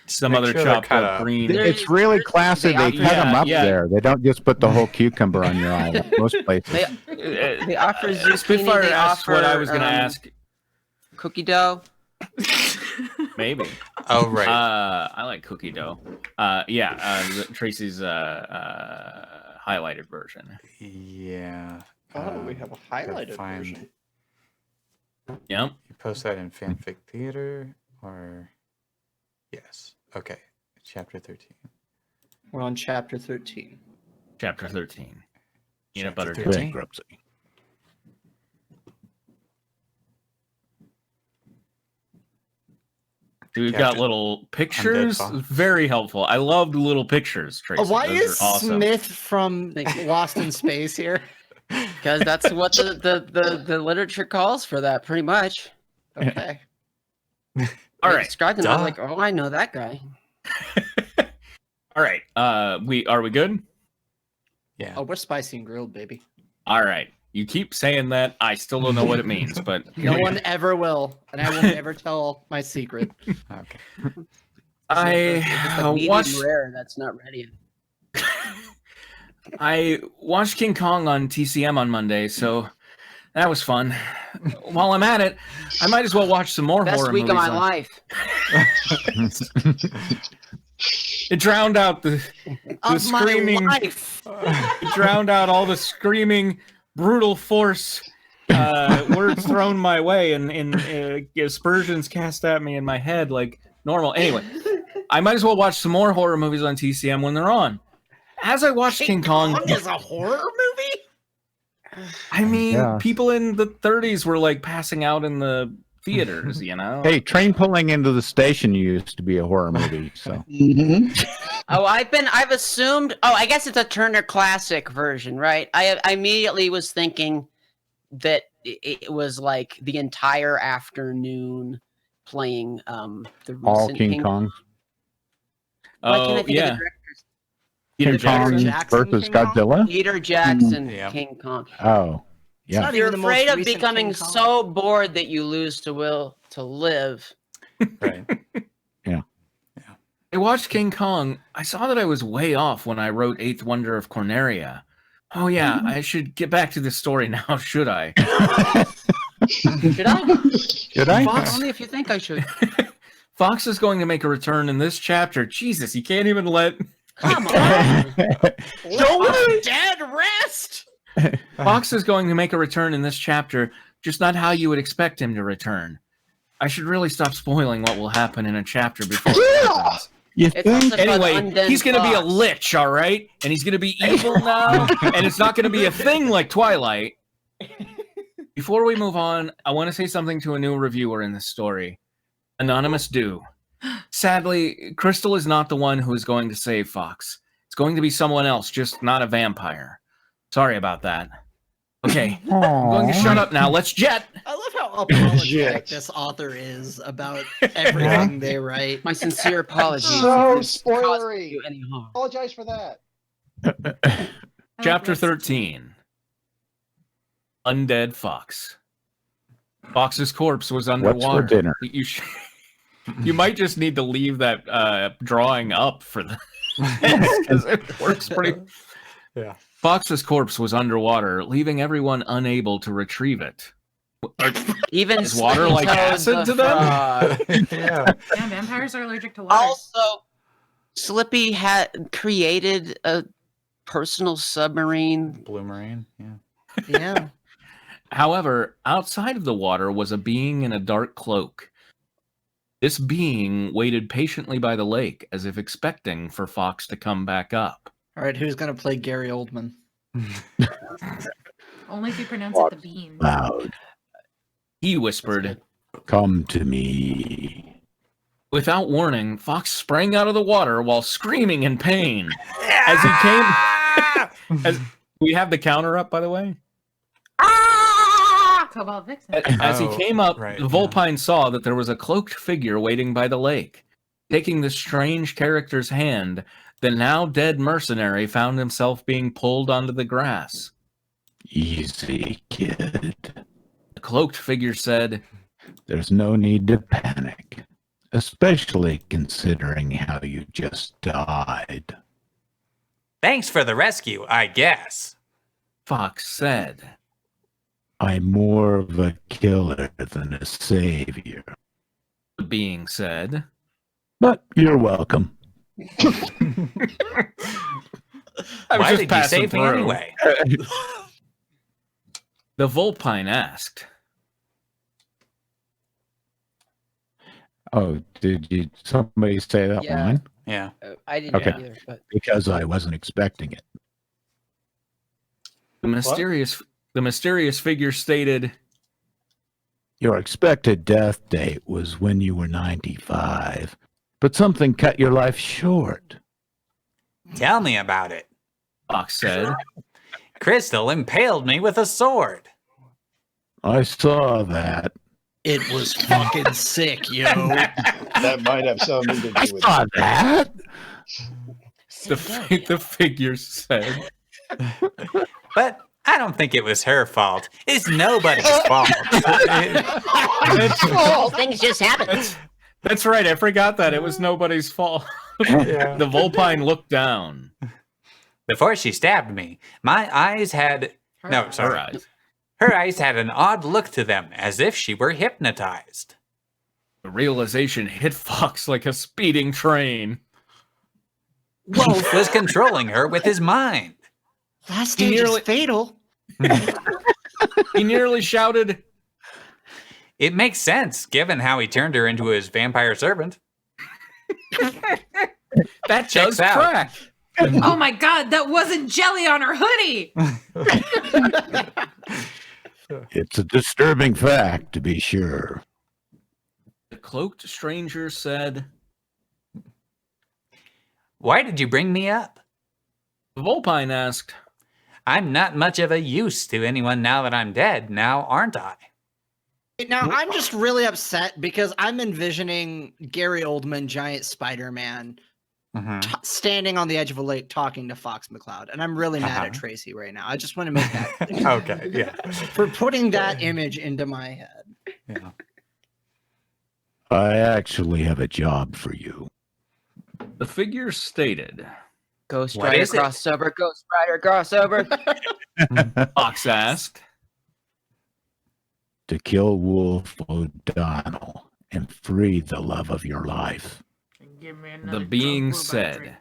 some make other sure they're chopped cut up up. green. It's really classy. They cut them up there. They don't just put the whole cucumber on your eye. Like most places. They offer zucchini. Spitfire They asked offer what I was going to ask. cookie dough. Maybe. Oh, right. I like cookie dough. Tracy's highlighted version. Yeah. Oh, we have a highlighted find- version. Yep. You post that in Fanfic Theater or... Yes. Okay. Chapter 13. We're on chapter 13. Chapter 13. Peanut butter Chapter jelly. 13. Bankruptcy. So we've got Captain little pictures. Fox. Very helpful. I loved little pictures, Tracy. Why Those is are awesome. Smith from Lost in Space here? Because that's what the literature calls for that, pretty much. Okay. All They right. described him, Duh. I'm like, oh, I know that guy. All right. Are we good? Yeah. Oh, we're spicy and grilled, baby. All right. You keep saying that. I still don't know what it means, but No one ever will, and I will never tell my secret. Okay. I Medium watched rare that's not ready. I watched King Kong on TCM on Monday, so that was fun. While I'm at it, I might as well watch some more Best horror week of movies. my life. It drowned out the Of screaming. my life. It drowned out all the screaming, brutal force words thrown my way and aspersions cast at me in my head like normal. Anyway, I might as well watch some more horror movies on TCM when they're on. As I watched King Kong is a horror movie? I mean, Yeah. people in the 30s were like passing out in the theaters, you know? Hey, Train Pulling Into the Station used to be a horror movie, so. Oh, I've assumed. Oh, I guess it's a Turner Classic version, right? I immediately was thinking that it was like the entire afternoon playing the All recent King Kong. Why can't I Oh, think of yeah. the directors? Peter King Kong Jackson. Jackson versus King Kong? Godzilla? Peter Jackson, Yeah. King Kong. Oh, yeah. not You're even the most afraid of recent becoming King Kong. so bored that you lose the will to live. Right. I watched King Kong. I saw that I was way off when I wrote Eighth Wonder of Corneria. Oh, yeah, I should get back to this story now, should I? Should I? Should I? Fox, Only if you think I should. Fox is going to make a return in this chapter. Jesus, you can't even let... Come on. Don't dead rest. Fox is going to make a return in this chapter, just not how you would expect him to return. I should really stop spoiling what will happen in a chapter before it happens. You It's think? also called Anyway, Undead he's going to be a Fox. lich, all right? And he's going to be evil now, and it's not going to be a thing like Twilight. Before we move on, I want to say something to a new reviewer in this story. Anonymous Do. Sadly, Crystal is not the one who is going to save Fox. It's going to be someone else, just not a vampire. Sorry about that. Okay, I'm going to shut up now. Let's jet. I love how apologetic Shit. this author is about everything they write. My sincere apologies. So if this caused spoilery. you any harm. Apologize for that. Chapter 13. Undead Fox. Fox's corpse was What's for underwater. dinner? You might just need to leave that drawing up for the because it works pretty. Yeah. Fox's corpse was underwater, leaving everyone unable to retrieve it. Even Is water like Toad acid the to them? Frog. Yeah. Yeah, vampires are allergic to water. Also, Slippy had created a personal submarine. Blue Marine. Yeah. Yeah. However, outside of the water was a being in a dark cloak. This being waited patiently by the lake, as if expecting for Fox to come back up. All right, who's gonna play Gary Oldman? Only if you pronounce it the bean. Loud. He whispered. Come to me. Without warning, Fox sprang out of the water while screaming in pain. As he came, as we have the counter up, by the way. Cobalt Vixen. As he Oh, came up, right, the Vulpine saw that there was a cloaked figure waiting by the lake. Taking the strange character's hand, the now dead mercenary found himself being pulled onto the grass. Easy, kid. The cloaked figure said, There's no need to panic, especially considering how you just died. Thanks for the rescue, I guess. Fox said. I'm more of a killer than a savior. The being said. But you're welcome. I was Why just did you passing save me through. anyway? The Vulpine asked. Oh, did somebody say that Yeah. line? Yeah. I didn't Okay. either, but Because I wasn't expecting it. The mysterious figure stated, Your expected death date was when you were 95, but something cut your life short. Tell me about it. Fox said. Crystal impaled me with a sword. I saw that. It was fucking sick, yo. That might have something to do I with saw it. that. The figure said. But I don't think it was her fault. It's nobody's fault. Oh, things just happen. That's right. I forgot that. It was nobody's fault. Yeah. The Volpine looked down. Before she stabbed me, my eyes had... No, sorry. Her eyes. Her eyes had an odd look to them, as if she were hypnotized. The realization hit Fox like a speeding train. Wolf was controlling her with his mind. Last stage is fatal. He nearly shouted, It makes sense, given how he turned her into his vampire servant. that Checks does out. track. Oh my god, that wasn't jelly on her hoodie. It's a disturbing fact, to be sure. The cloaked stranger said, Why did you bring me up? the Volpine asked, I'm not much of a use to anyone now that I'm dead, now aren't I? Now, I'm just really upset because I'm envisioning Gary Oldman, giant Spider-Man, standing on the edge of a lake talking to Fox McCloud. And I'm really mad at Tracy right now. I just want to make that Okay, yeah. for putting that image into my head. Yeah. I actually have a job for you. the figure stated. Ghost What Rider is it? crossover, Ghost Rider crossover. Fox asked, To kill Wolf O'Donnell and free the love of your life. the being said,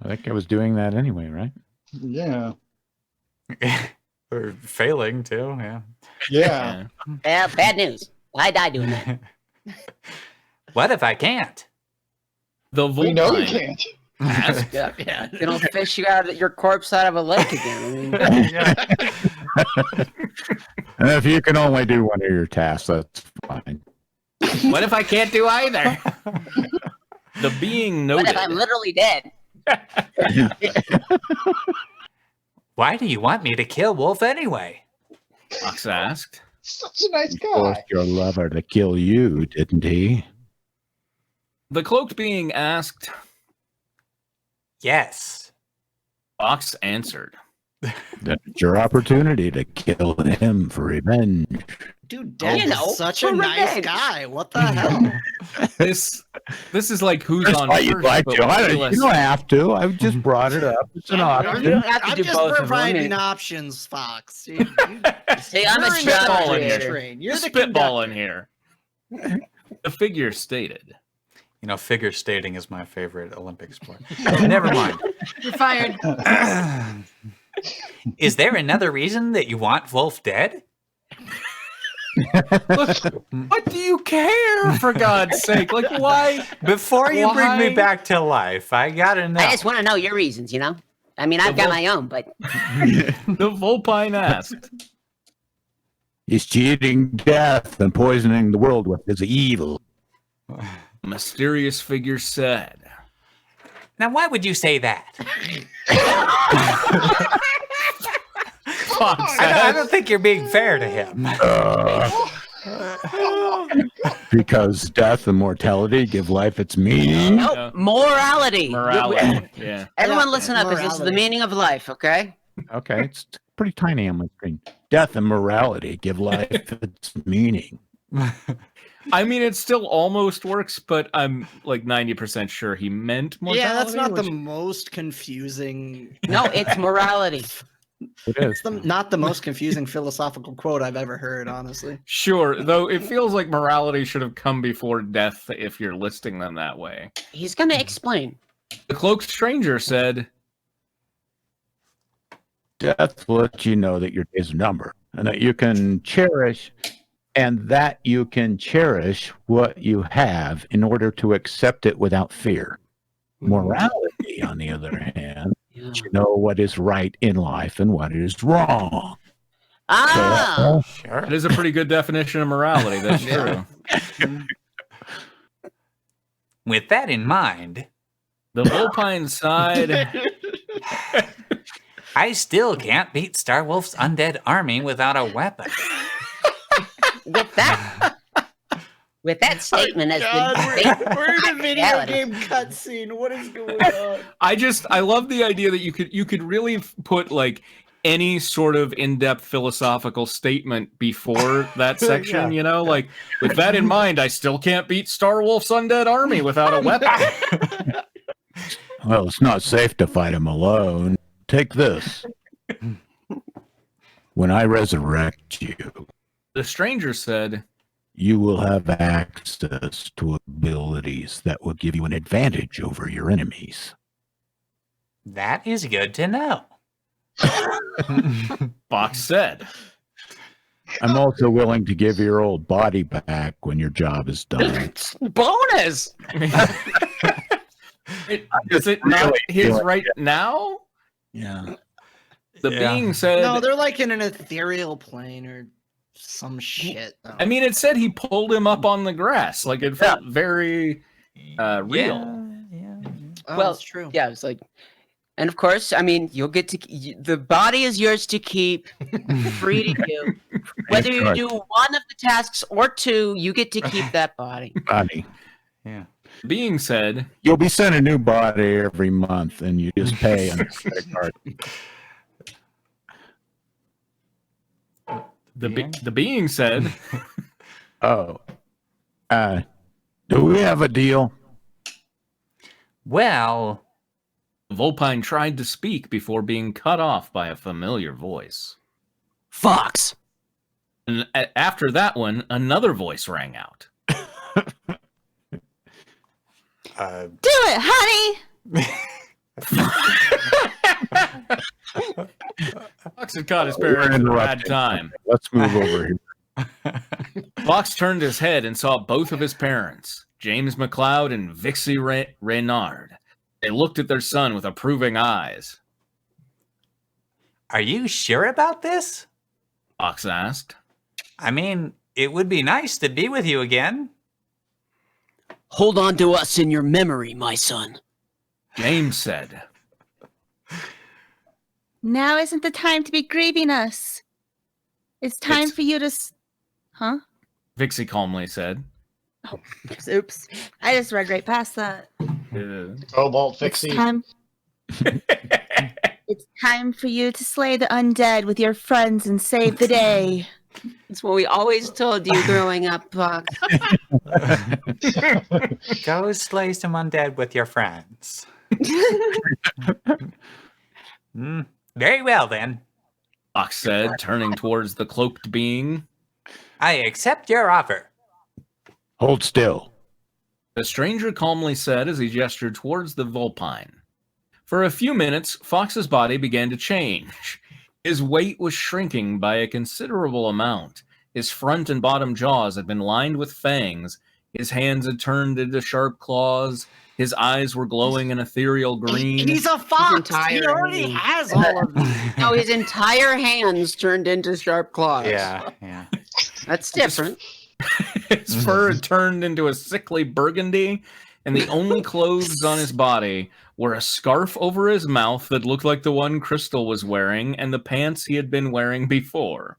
I think I was doing that anyway, right? Yeah. Or failing, too, yeah. Yeah. Yeah, bad news. I died doing that. What if I can't? the We know you Volpine can't. asked, Yeah. They don't fish you out of your corpse out of a lake again. And if you can only do one of your tasks, that's fine. what if I can't do either? The being What noted. if I'm literally dead? Why do you want me to kill Wolf anyway? Fox asked. Such a nice He forced guy. your lover to kill you, didn't he? The cloaked being asked. Yes. Fox answered. That's your opportunity to kill him for revenge. Dude, Dad You know, is such for a nice revenge. guy. What the hell? This is like who's That's on why you'd first, like but to. way You less- don't have to. I just brought it up. It's an You option. don't have to I'm do just both of them. providing options, Fox. See, I'm a You're in the spitball in conductor here. train. You're the Spitball conductor. in here. The figure stated. You know, figure skating is my favorite Olympic sport. Never mind. You're fired. Is there another reason that you want Wolf dead? What do you care, for God's sake? Like, why? Before you bring me Why? back to life, I gotta know. I just want to know your reasons, you know? I mean, I've got my own, but The Volpine asked. He's cheating death and poisoning the world with his evil. A mysterious figure said. Now, why would you say that? Fox I asked. don't think you're being fair to him. Because death and mortality give life its meaning. nope, Yeah. morality. Morality. Yeah. Everyone Yeah, listen up, because this is the morality. meaning of life, okay? Okay, it's pretty tiny on my screen. Death and morality give life its meaning. I mean, it still almost works, but I'm like 90% sure he meant mortality. Yeah, that's not which- the most confusing. No, it's morality. It is. It's not the most confusing philosophical quote I've ever heard, honestly. Sure, though it feels like morality should have come before death if you're listing them that way. He's going to explain. The cloaked stranger said, Death will let you know that your days are numbered and that you can cherish what you have in order to accept it without fear. Morality, on the other hand, Yeah. you know what is right in life and what is wrong. Ah, Sure. It is a pretty good definition of morality. That's true. With that in mind, The Vulpine sighed. I still can't beat Starwolf's undead army without a weapon. with that statement as We're in a video reality. game cutscene. What is going on? I love the idea that you could really put like any sort of in-depth philosophical statement before that section, you know, like with that in mind, I still can't beat Starwolf's undead army without a weapon. Well, it's not safe to fight him alone. Take this. When I resurrect you, The stranger said, you will have access to abilities that will give you an advantage over your enemies. That is good to know. Fox said, I'm also willing to give your old body back when your job is done. bonus. is it not his right now? Yeah. The being said, No, they're like in an ethereal plane or some shit. I mean, it said he pulled him up on the grass. Like it felt very real. Oh, Well, that's true. Yeah, it's like, and of course, I mean, you'll get to the body is yours to keep, free to do. Whether you Right. do one of the tasks or two, you get to keep that body. Body. Yeah. The being said, You'll be sent a new body every month, and you just pay on a credit card. the being said, Oh. Do we have a deal? Well, Vulpine tried to speak before being cut off by a familiar voice. Fox. And after that one, another voice rang out. Do it, honey. Fox had caught his parents at a bad time. Let's move over here. Fox turned his head and saw both of his parents, James McLeod and Vixie Reynard. They looked at their son with approving eyes. are you sure about this? Fox asked. I mean, it would be nice to be with you again. Hold on to us in your memory, my son. James said. Now isn't the time to be grieving us. It's time for you to... Huh? Vixie calmly said. Oops. I just read right past that. Cobalt It's Fixie. time... It's time for you to slay the undead with your friends and save the day. It's what we always told you growing up, Fox. Go slay some undead with your friends. Very well, then. Fox said, turning towards the cloaked being. I accept your offer. Hold still. The stranger calmly said as he gestured towards the Vulpine. For a few minutes, Fox's body began to change. His weight was shrinking by a considerable amount. His front and bottom jaws had been lined with fangs. His hands had turned into sharp claws. His eyes were glowing an ethereal green. He's a fox. He entire already hand. has all of these. No, his entire hands turned into sharp claws. Yeah. That's different. His fur had turned into a sickly burgundy, and the only clothes on his body were a scarf over his mouth that looked like the one Crystal was wearing, and the pants he had been wearing before.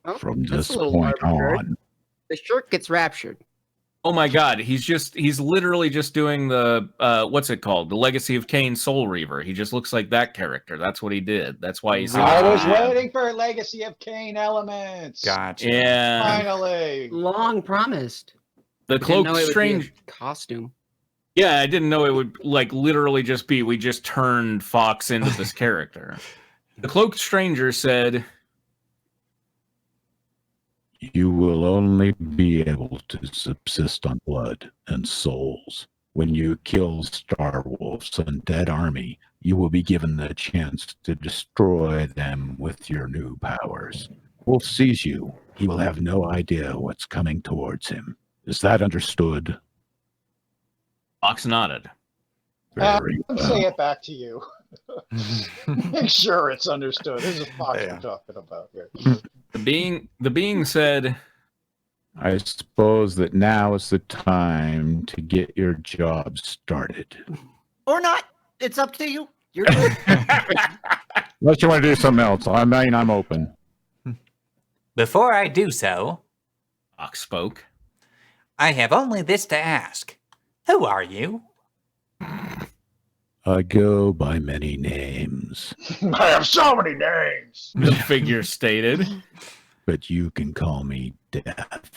Oh, From that's this a little point arbitrary. on. The shirt gets raptured. Oh my god, he's literally just doing the, what's it called? The Legacy of Kain Soul Reaver. He just looks like that character. That's what he did. That's why he's... I was waiting for a Legacy of Kain elements. Gotcha. Yeah. Finally. Long promised. The Didn't know it cloaked would be a strange... costume. Yeah, I didn't know it would, like, literally just be, we just turned Fox into this character. The cloaked stranger said, You will only be able to subsist on blood and souls. When you kill Starwolf's undead army, you will be given the chance to destroy them with your new powers. Wolf sees you. He will have no idea what's coming towards him. Is that understood? Fox nodded. Very Say it back to you. Make sure it's understood. This is Fox Yeah. we're talking about here. The being said, I suppose that now is the time to get your job started. Or not. It's up to you. You're good. Unless you want to do something else. I mean, I'm open. Before I do so, Fox spoke. I have only this to ask. Who are you? I go by many names, I have so many names. The figure stated. but you can call me Death.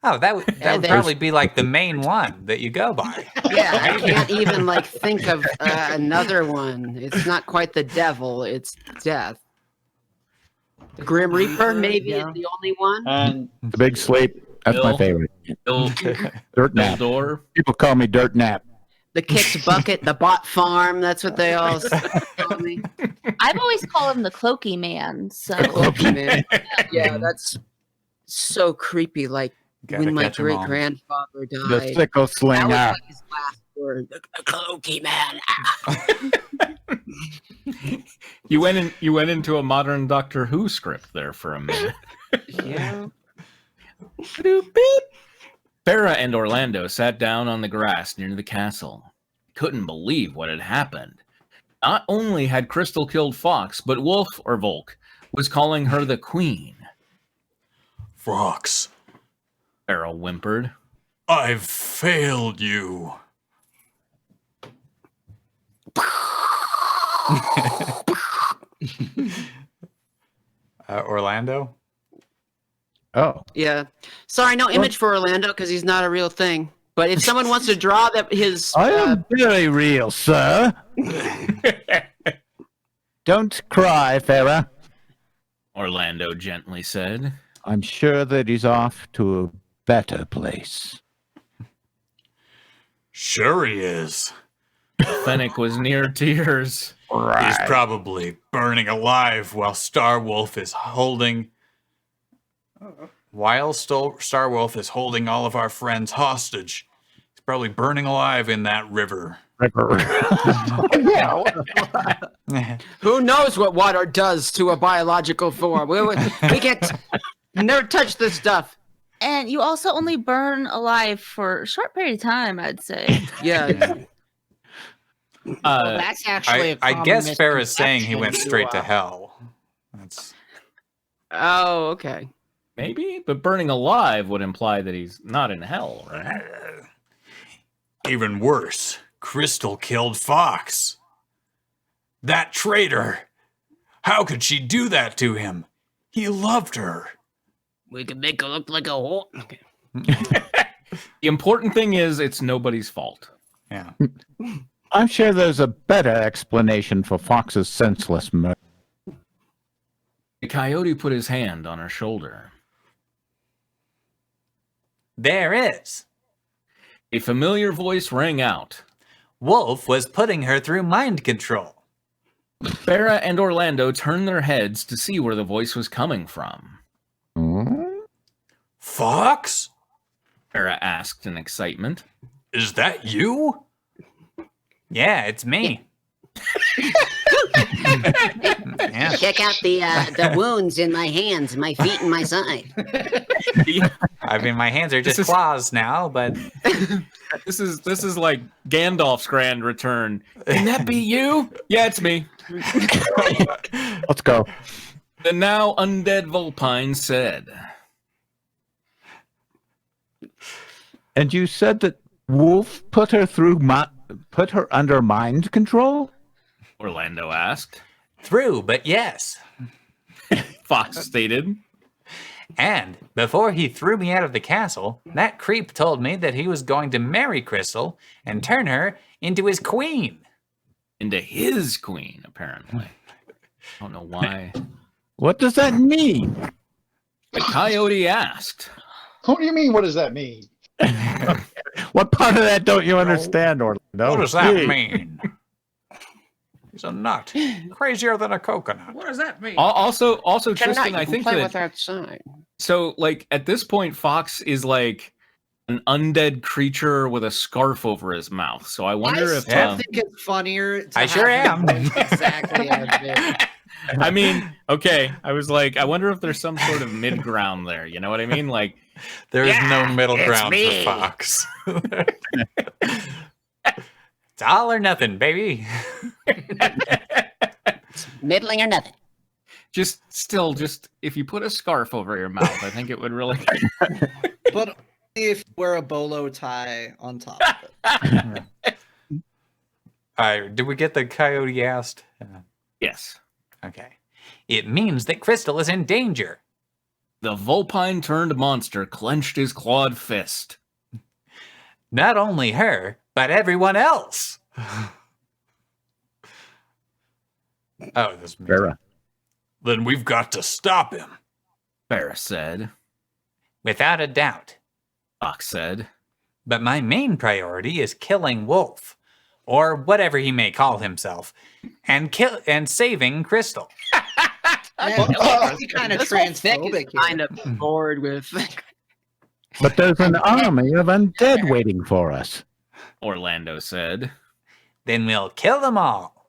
Oh, that would there's- probably be like the main one that you go by. Yeah, I can't even like think of another one. It's not quite the devil; it's death. The Grim Reaper, maybe, yeah. is the only one. And The Big Sleep. That's my Bill. favorite. Bill, Dirt Nap. Dumbledore. People call me Dirt Nap. The Kicks Bucket, the Bot Farm. That's what they all call me. I've always called him the Cloaky Man. So Cloaky Man. Yeah, that's so creepy. Like Gotta when my catch 'em all. great grandfather died. The sickle That slinger. was like his last word. The Cloaky Man. You went into a modern Doctor Who script there for a minute. Yeah. Farrah and Orlando sat down on the grass near the castle. Couldn't believe what had happened. Not only had Crystal killed Fox, but Wolf or Volk was calling her the queen. Fox, Farrah whimpered. I've failed you. Orlando? Oh, Yeah. Sorry, no image for Orlando because he's not a real thing. But if someone wants to draw that his I am very real, sir. Don't cry, Farrah. Orlando gently said. I'm sure that he's off to a better place. Sure he is. Fennec was near tears. He's probably burning alive while Starwolf is holding... While Starwolf is holding all of our friends hostage. He's probably burning alive in that river. yeah, who knows what water does to a biological form. We can't never touch this stuff. and you also only burn alive for a short period of time, I'd say. Yeah. That's actually. I guess Farrah's saying he went straight to hell. That's Oh, okay. Maybe, but burning alive would imply that he's not in hell, right? even worse. Crystal killed Fox. That traitor. How could she do that to him? He loved her. We can make her look like a whore. Okay. The important thing is it's nobody's fault. Yeah. I'm sure there's a better explanation for Fox's senseless murder. The coyote put his hand on her shoulder. There is. A familiar voice rang out. Wolf was putting her through mind control. Farrah and Orlando turned their heads to see where the voice was coming from. Fox? Farrah asked in excitement. Is that you? Yeah, it's me. Yeah. Check out the wounds in my hands, my feet, and my side. I mean, my hands are just This is- claws now, but This is like Gandalf's grand return. Can that be you? Yeah, it's me. Let's go. The now undead Vulpine said. And you said that Wolf put her under mind control? Orlando asked. through, but yes. Fox stated. And before he threw me out of the castle, that creep told me that he was going to marry Crystal and turn her into his queen. Into his queen, apparently. I don't know why. What does that mean? The coyote asked. What do you mean? What does that mean? What part of that don't you understand, Orlando? What does that Gee. mean? He's a nut. Crazier than a coconut. What does that mean? Also, Cannot, Tristan, you I can think play that with outside. so like at this point, Fox is like an undead creature with a scarf over his mouth. So I wonder I if still think it's funnier. To I sure have am. him look exactly as Jake. I mean, okay. I was like, I wonder if there's some sort of mid ground there. You know what I mean? Like, There's no middle it's ground me. for Fox. It's all or nothing, baby. Middling or nothing. just if you put a scarf over your mouth, I think it would really. But only if you wear a bolo tie on top of it. All right, did we get the coyote asked? Yes. Okay. It means that Crystal is in danger. The Vulpine turned monster clenched his clawed fist. Not only her, but everyone else. Oh, this means Vera. Then we've got to stop him. Farrah said. Without a doubt. Fox said. But my main priority is killing Wolf, or whatever he may call himself, and saving Crystal. He kind of This whole thick transphobic is kind of bored with. But there's an army of undead waiting for us. Orlando said. Then we'll kill them all.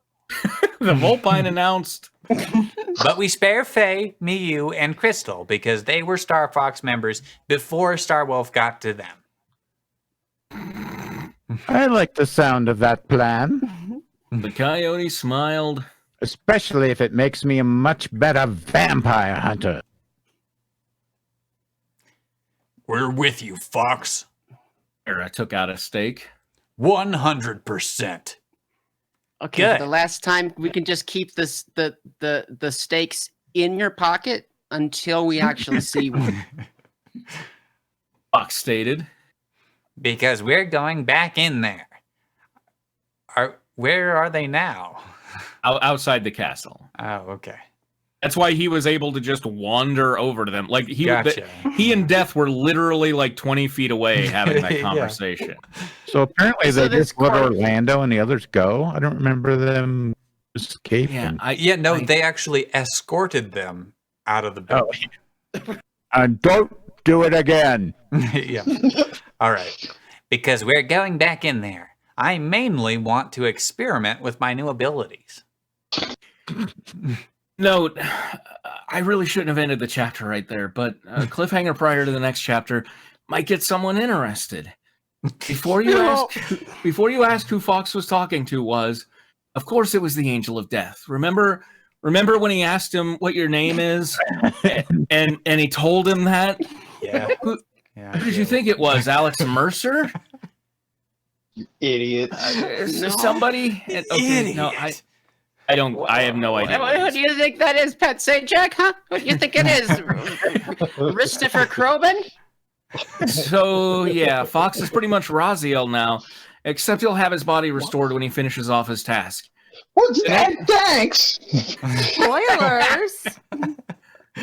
The Vulpine announced. But we spare Faye, MeYuu, and Crystal because they were Star Fox members before Star Wolf got to them. I like the sound of that plan, The coyote smiled. especially if it makes me a much better vampire hunter. We're with you, Fox. Farrah took out a stake. 100%. Okay, Good. for the last time we can just keep this the stakes in your pocket until we actually see one. Fox stated. Because we're going back in there. Where are they now? Outside the castle. Oh, okay. That's why he was able to just wander over to them. Like Gotcha. he and Death were literally like 20 feet away having that Yeah. conversation. So apparently So they this just let car- Orlando and the others go. I don't remember them escaping. Yeah, no, they actually escorted them out of the building. And don't do it again. Yeah. All right. Because we're going back in there. I mainly want to experiment with my new abilities. No, I really shouldn't have ended the chapter right there, but a cliffhanger prior to the next chapter might get someone interested. Before you ask who Fox was talking to was, of course it was the Angel of Death. Remember when he asked him what your name is, and he told him that? Yeah. Who did you think it was? Alex Mercer? Idiot. Somebody? Okay, no, I don't. I have no idea. Who do you think that is, Pet St. Jack? Huh? Who do you think it is? Christopher Crobin? So yeah, Fox is pretty much Raziel now, except he'll have his body restored when he finishes off his task. What's that? Thanks. Spoilers.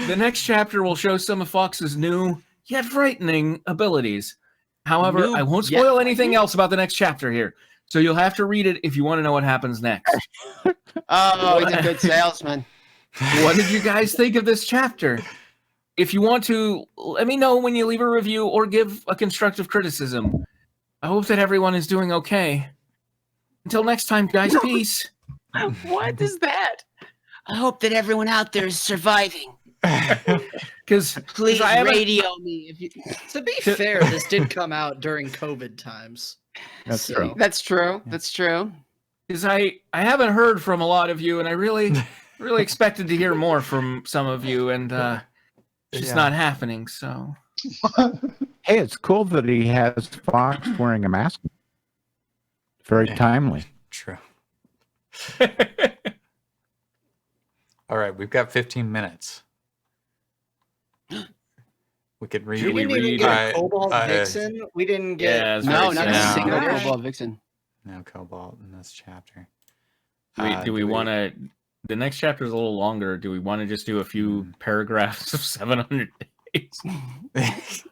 The next chapter will show some of Fox's new yet frightening abilities. However, New I won't yet spoil anything else about the next chapter here, so you'll have to read it if you want to know what happens next. Oh, he's a good salesman. What did you guys think of this chapter? If you want to, let me know when you leave a review or give a constructive criticism. I hope that everyone is doing okay. Until next time, guys, peace. What is that? I hope that everyone out there is surviving. Because Please I haven't- radio me. If you... To be fair, this did come out during COVID times. That's So- true. That's true. That's true. Because I haven't heard from a lot of you, and I really expected to hear more from some of you, and it's just not happening. So Hey, it's cool that he has Fox wearing a mask. Very timely. True. All right, we've got 15 minutes. We could read. We didn't even get a Cobalt Vixen. We didn't get. Yeah, it's No, very not a sad. single Alright. Cobalt Vixen. No Cobalt in this chapter. Do we want to? The next chapter is a little longer. Do we want to just do a few paragraphs of 700 days?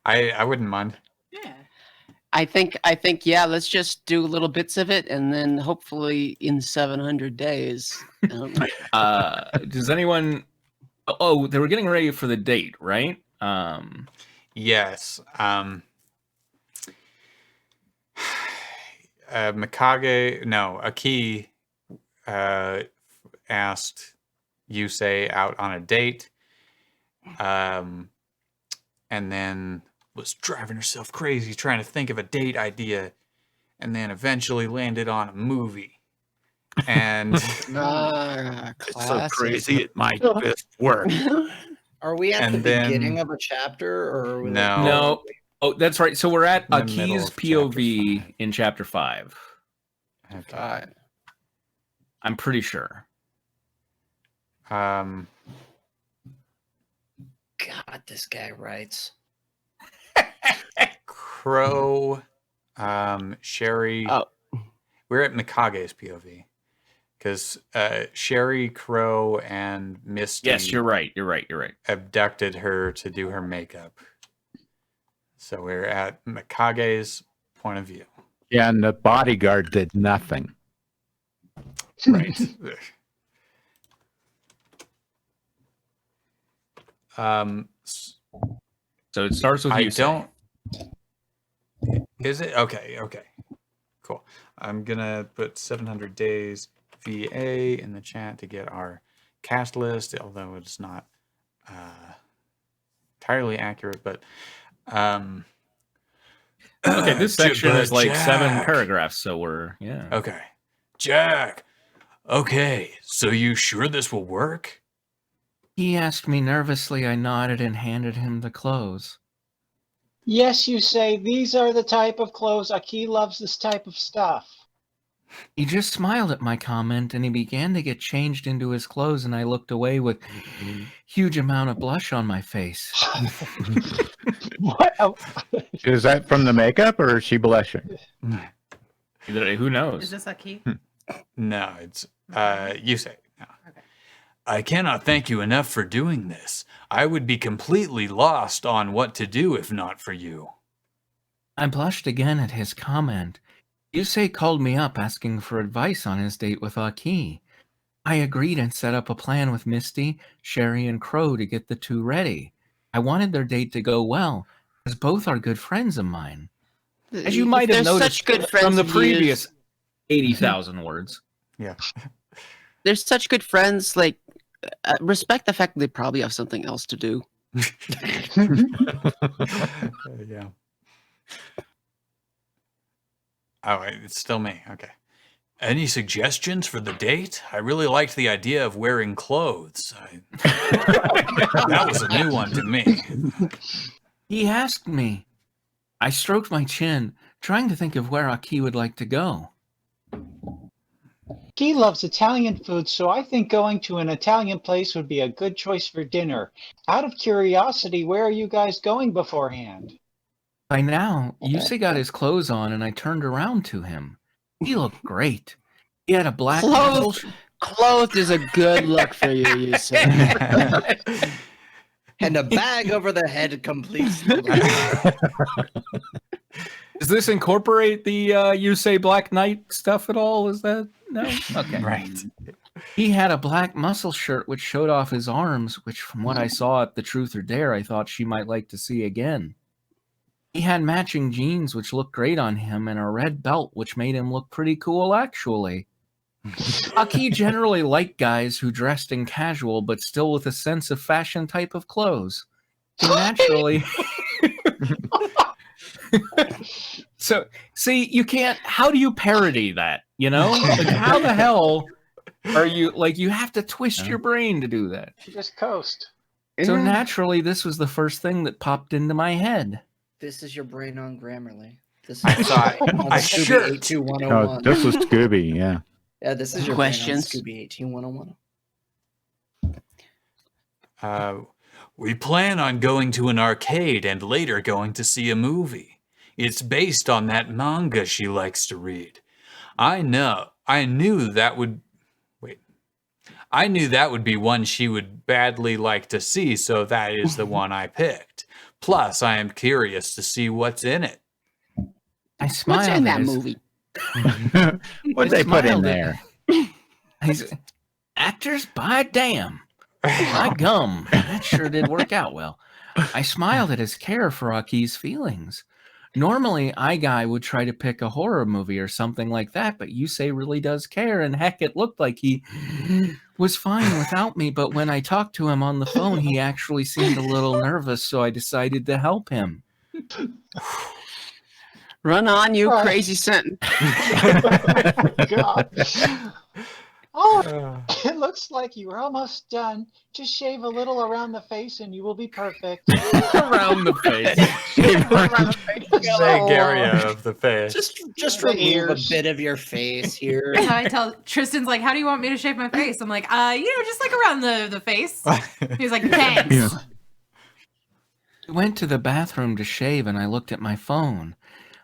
I wouldn't mind. Yeah. I think, yeah, let's just do little bits of it, and then hopefully in 700 days. Does anyone? Oh, they were getting ready for the date, right? Yes. Aki asked Yusei out on a date, and then was driving herself crazy trying to think of a date idea, and then eventually landed on a movie. And It's so classic. crazy it might just work. Are we at And the then- beginning of a chapter, or are we No. No. Oh, that's right. So we're at In the middle Aki's of chapter POV 5. in chapter 5. Okay. I'm pretty sure. God, this guy writes. Crow, Sherry. Oh. We're at Mikage's POV because Sherry, Crow, and Misty Yes, you're right. You're right. abducted her to do her makeup. So we're at Mikage's point of view. Yeah, and the bodyguard did nothing. Right. So it starts with I you. don't. Is it okay? Okay, cool. I'm gonna put 700 days VA in the chat to get our cast list, although it's not entirely accurate. But Okay, this section is like 7 Jack. paragraphs, so we're Okay, Jack. Okay, so you sure this will work? He asked me nervously. I nodded and handed him the clothes. Yes, you say these are the type of clothes. Aki loves this type of stuff. He just smiled at my comment and he began to get changed into his clothes, and I looked away with huge amount of blush on my face. What? Is that from the makeup or is she blushing? Who knows? Is this Aki? No, it's you say. No. Okay. I cannot thank you enough for doing this. I would be completely lost on what to do if not for you. I blushed again at his comment. Yusei called me up asking for advice on his date with Aki. I agreed and set up a plan with Misty, Sherry, and Crow to get the two ready. I wanted their date to go well, as both are good friends of mine. As you might have They're noticed such good friends from the of previous yours. 80,000 words. Yeah. They're such good friends. Like, respect the fact that they probably have something else to do. Yeah. Oh, wait, it's still me. Okay. Any suggestions for the date? I really liked the idea of wearing clothes. That was a new one to me. He asked me. I stroked my chin, trying to think of where Aki would like to go. Aki loves Italian food, so I think going to an Italian place would be a good choice for dinner. Out of curiosity, where are you guys going beforehand? By now, Yusei got his clothes on, and I turned around to him. He looked great. He had a black Clothed is a good look for you, you say. And a bag over the head completes the look. Does this incorporate the Yusei Black Knight stuff at all? Is that no? Okay. Right. He had a black muscle shirt which showed off his arms, which from what I saw at the Truth or Dare, I thought she might like to see again. He had matching jeans which looked great on him and a red belt which made him look pretty cool actually. Aki generally liked guys who dressed in casual but still with a sense of fashion type of clothes. So naturally... So, see, you can't... How do you parody that, you know? Like, how the hell are you... Like, you have to twist your brain to do that. Just coast. So naturally, this was the first thing that popped into my head. This is your brain on Grammarly. This is I thought on I Scooby sure. 82101. Oh, this was Scooby, yeah. Yeah, this is your Questions? brain on Scooby 18101. We plan on going to an arcade and later going to see a movie. It's based on that manga she likes to read. I knew that would be one she would badly like to see, so that is the one I picked. Plus, I am curious to see what's in it. I smiled. What's in that at his- movie? What'd they put in smiled at- there? He's actors by damn. My gum. That sure did work out well. I smiled at his care for Aki's feelings. Normally, iGuy would try to pick a horror movie or something like that, but Yusei really does care, and heck, it looked like he was fine without me, but when I talked to him on the phone, he actually seemed a little nervous, so I decided to help him. Run on, you Right. crazy sentence. God. Oh, it looks like you were almost done. Just shave a little around the face and you will be perfect. Around the face. Vague area of the face. Just The remove a ears. bit of your face here. That's how I tell Tristan's like, how do you want me to shave my face? I'm like, just like around the face. He's like, thanks. Yeah. I went to the bathroom to shave and I looked at my phone.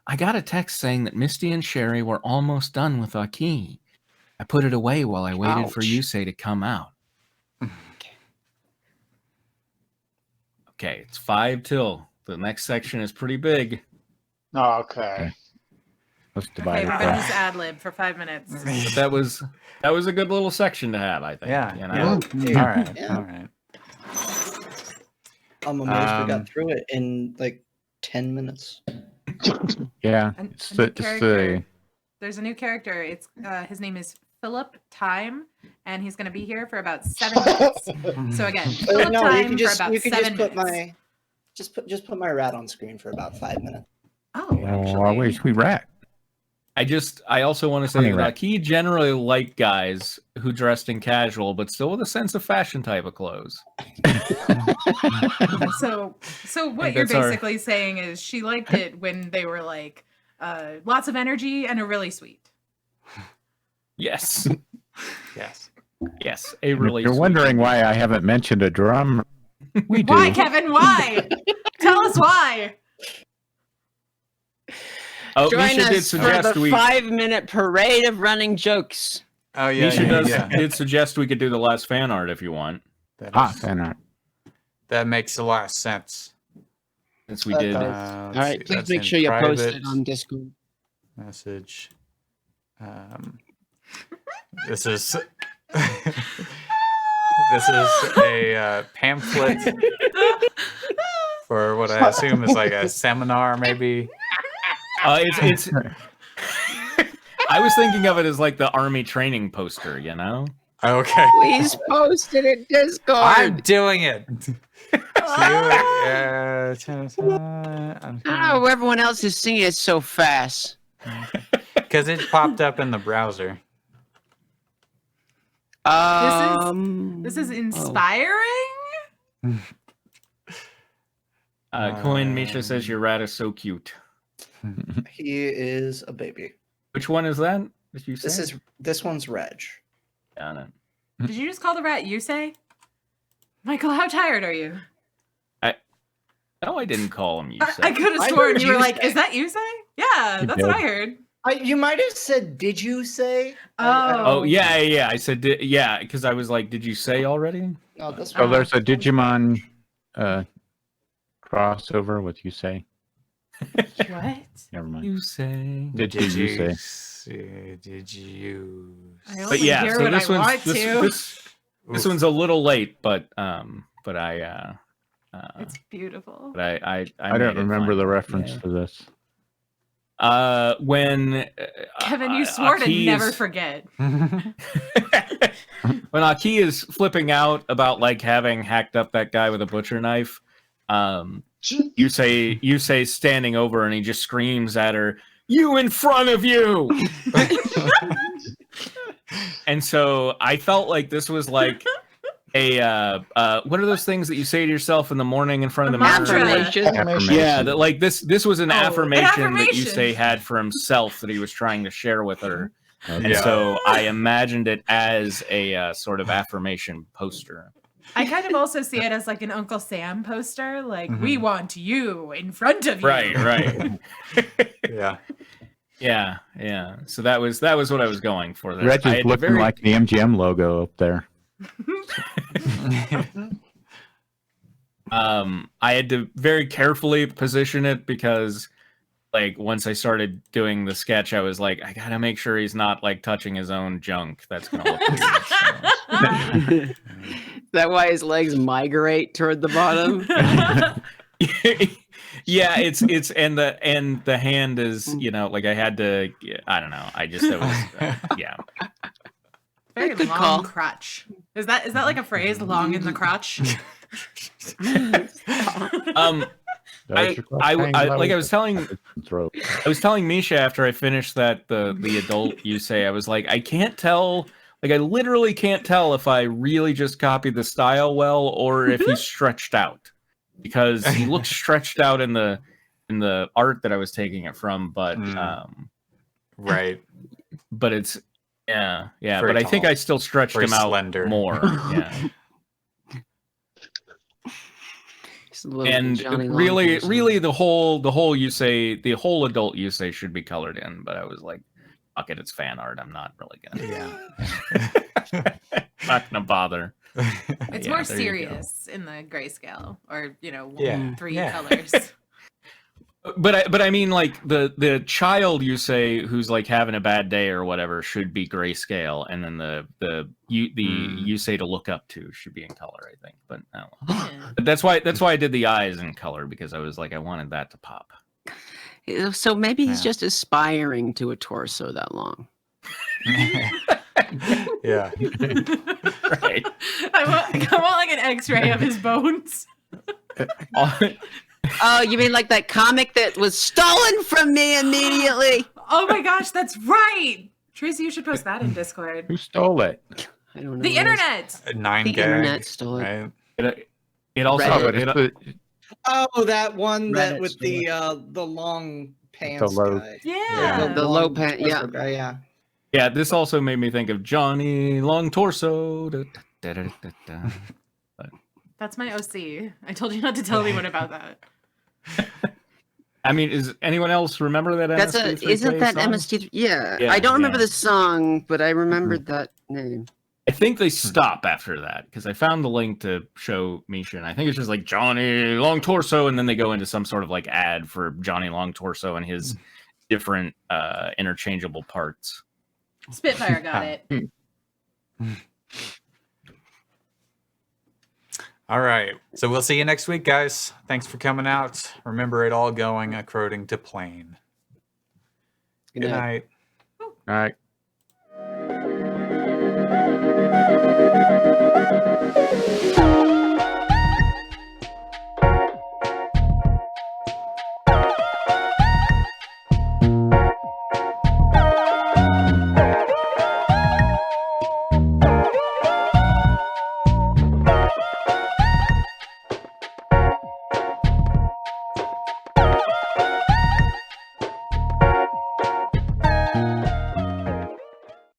I got a text saying that Misty and Sherry were almost done with Aki. I put it away while I waited for Ouch. Yusei to come out. Okay, it's 5 till. The next section is pretty big. Okay. Let's Okay, divide we're it. gonna up. use ad lib for 5 minutes. But that was a good little section to have, I think. Yeah. You know? Yeah. All right. Yeah. All right. I'm amazed we Um, got through it in like 10 minutes. Yeah, An- it's a the, new it's character. the There's a new character. It's his name is Philip Time, and he's gonna be here for about 7 minutes. So again, Philip No, Time you can just for about you can 7 just put minutes. my just put my rat on screen for about 5 minutes. Oh, oh, actually. wait, we rat. I also want to say Honey that rat. Aki generally liked guys who dressed in casual, but still with a sense of fashion type of clothes. So what think you're that's our- basically saying is she liked it when they were like lots of energy and are really sweet. Yes. Yes. Yes. A If really you're sweet- wondering why I haven't mentioned a drum, we do. Why, Kevin? Why? Tell us why. Oh, Join Misha did us for suggest the we 5-minute parade of running jokes. Oh yeah. Misha yeah. did suggest we could do the last fan art if you want. That, is- fan art. that makes a lot of sense. Since we did. All All right, please make sure you post it on Discord. Message. This is this is a pamphlet for what I assume is like a seminar, maybe. It's I was thinking of it as like the army training poster, you know? Okay, Please post it in Discord. I'm doing it. Oh, everyone else is singing it so fast. Because it popped up in the browser. This is inspiring. Coin Misha says your rat is so cute. He is a baby. Which one is that? Did you say? This one's Reg. Got it. Did you just call the rat Yusei? Michael, how tired are you? No, I didn't call him I Yusei. could have I sworn heard you were Yusei. like, is that Yusei? Yeah, You that's what did. I heard. You might have said, "Did you say?" Oh yeah. I said yeah because I was like, did you say already? No, that's So there's a Digimon crossover with you say. What? Never mind. You say. Did you say? Did you? I only But yeah, hear so what this I one's want to. this one's a little late, but I It's beautiful. I I don't remember the reference to this. When Kevin, you swore to Aki never is- forget. when Aki is flipping out about like having hacked up that guy with a butcher knife, you say standing over and he just screams at her, "You in front of you!" And so I felt like this was like a what are those things that you say to yourself in the morning in front of the mirror? Affirmation. Affirmation. Yeah, that like this was an affirmation that affirmation. Yusei had for himself that he was trying to share with her. And Yeah. so I imagined it as a sort of affirmation poster. I kind of also see it as like an Uncle Sam poster, like Mhm. we want you in front of you. Right. Yeah. Yeah. So that was what I was going for. There. Reg I is had looking like the MGM logo up there. I had to very carefully position it because like once I started doing the sketch, I was like, I gotta make sure he's not like touching his own junk. That's gonna look weird. So. Is that why his legs migrate toward the bottom? Yeah, it's and the hand is, you know, like I had to, I don't know. I just, that was, yeah. Very Good long call. crotch. Is that like a phrase? Long in the crotch. Like I was telling Misha after I finished the adult Yusei, I was like, I can't tell, like I literally can't tell if I really just copied the style well or if he's stretched out, because he looks stretched out in the art that I was taking it from, but Right. but it's yeah, Very but I think tall. I still stretched Very him out slender. more. Yeah. Just a little And Johnny really, Longtorso. really, the whole Yusei, the whole adult Yusei should be colored in. But I was like, fuck it, it's fan art. I'm not really gonna. Not gonna bother. It's Yeah, more there you go. serious in the grayscale, or Yeah. 3 Yeah. colors. But I mean, like the child Yusei who's like having a bad day or whatever should be grayscale, and then the Yusei to look up to should be in color, I think. But no. But that's why I did the eyes in color, because I was like, I wanted that to pop. So maybe he's Yeah. just aspiring to a torso that long. Yeah. Right. I want like an X-ray of his bones. Oh, you mean like that comic that was stolen from me immediately? Oh my gosh, that's right. Tracy, you should post that in Discord. Who stole it? I don't know. The internet. 9 The gag. internet stole it. Right? It also Reddit. Oh, that one that Reddit with story. the long pants low- guy. Yeah. The low pants, yeah. torso guy, yeah. Yeah, this also made me think of Johnny Long Torso. That's my OC. I told you not to tell anyone about that. I mean, is anyone else remember that? That's isn't that song? MST? Yeah. Yeah, I don't remember yeah. the song, but I remembered that name. I think they stop after that, because I found the link to show Misha, and I think it's just like Johnny Long Torso, and then they go into some sort of like ad for Johnny Long Torso and his different interchangeable parts. Spitfire got it. All right. So we'll see you next week, guys. Thanks for coming out. Remember, it all going according to plan. Good night. All right.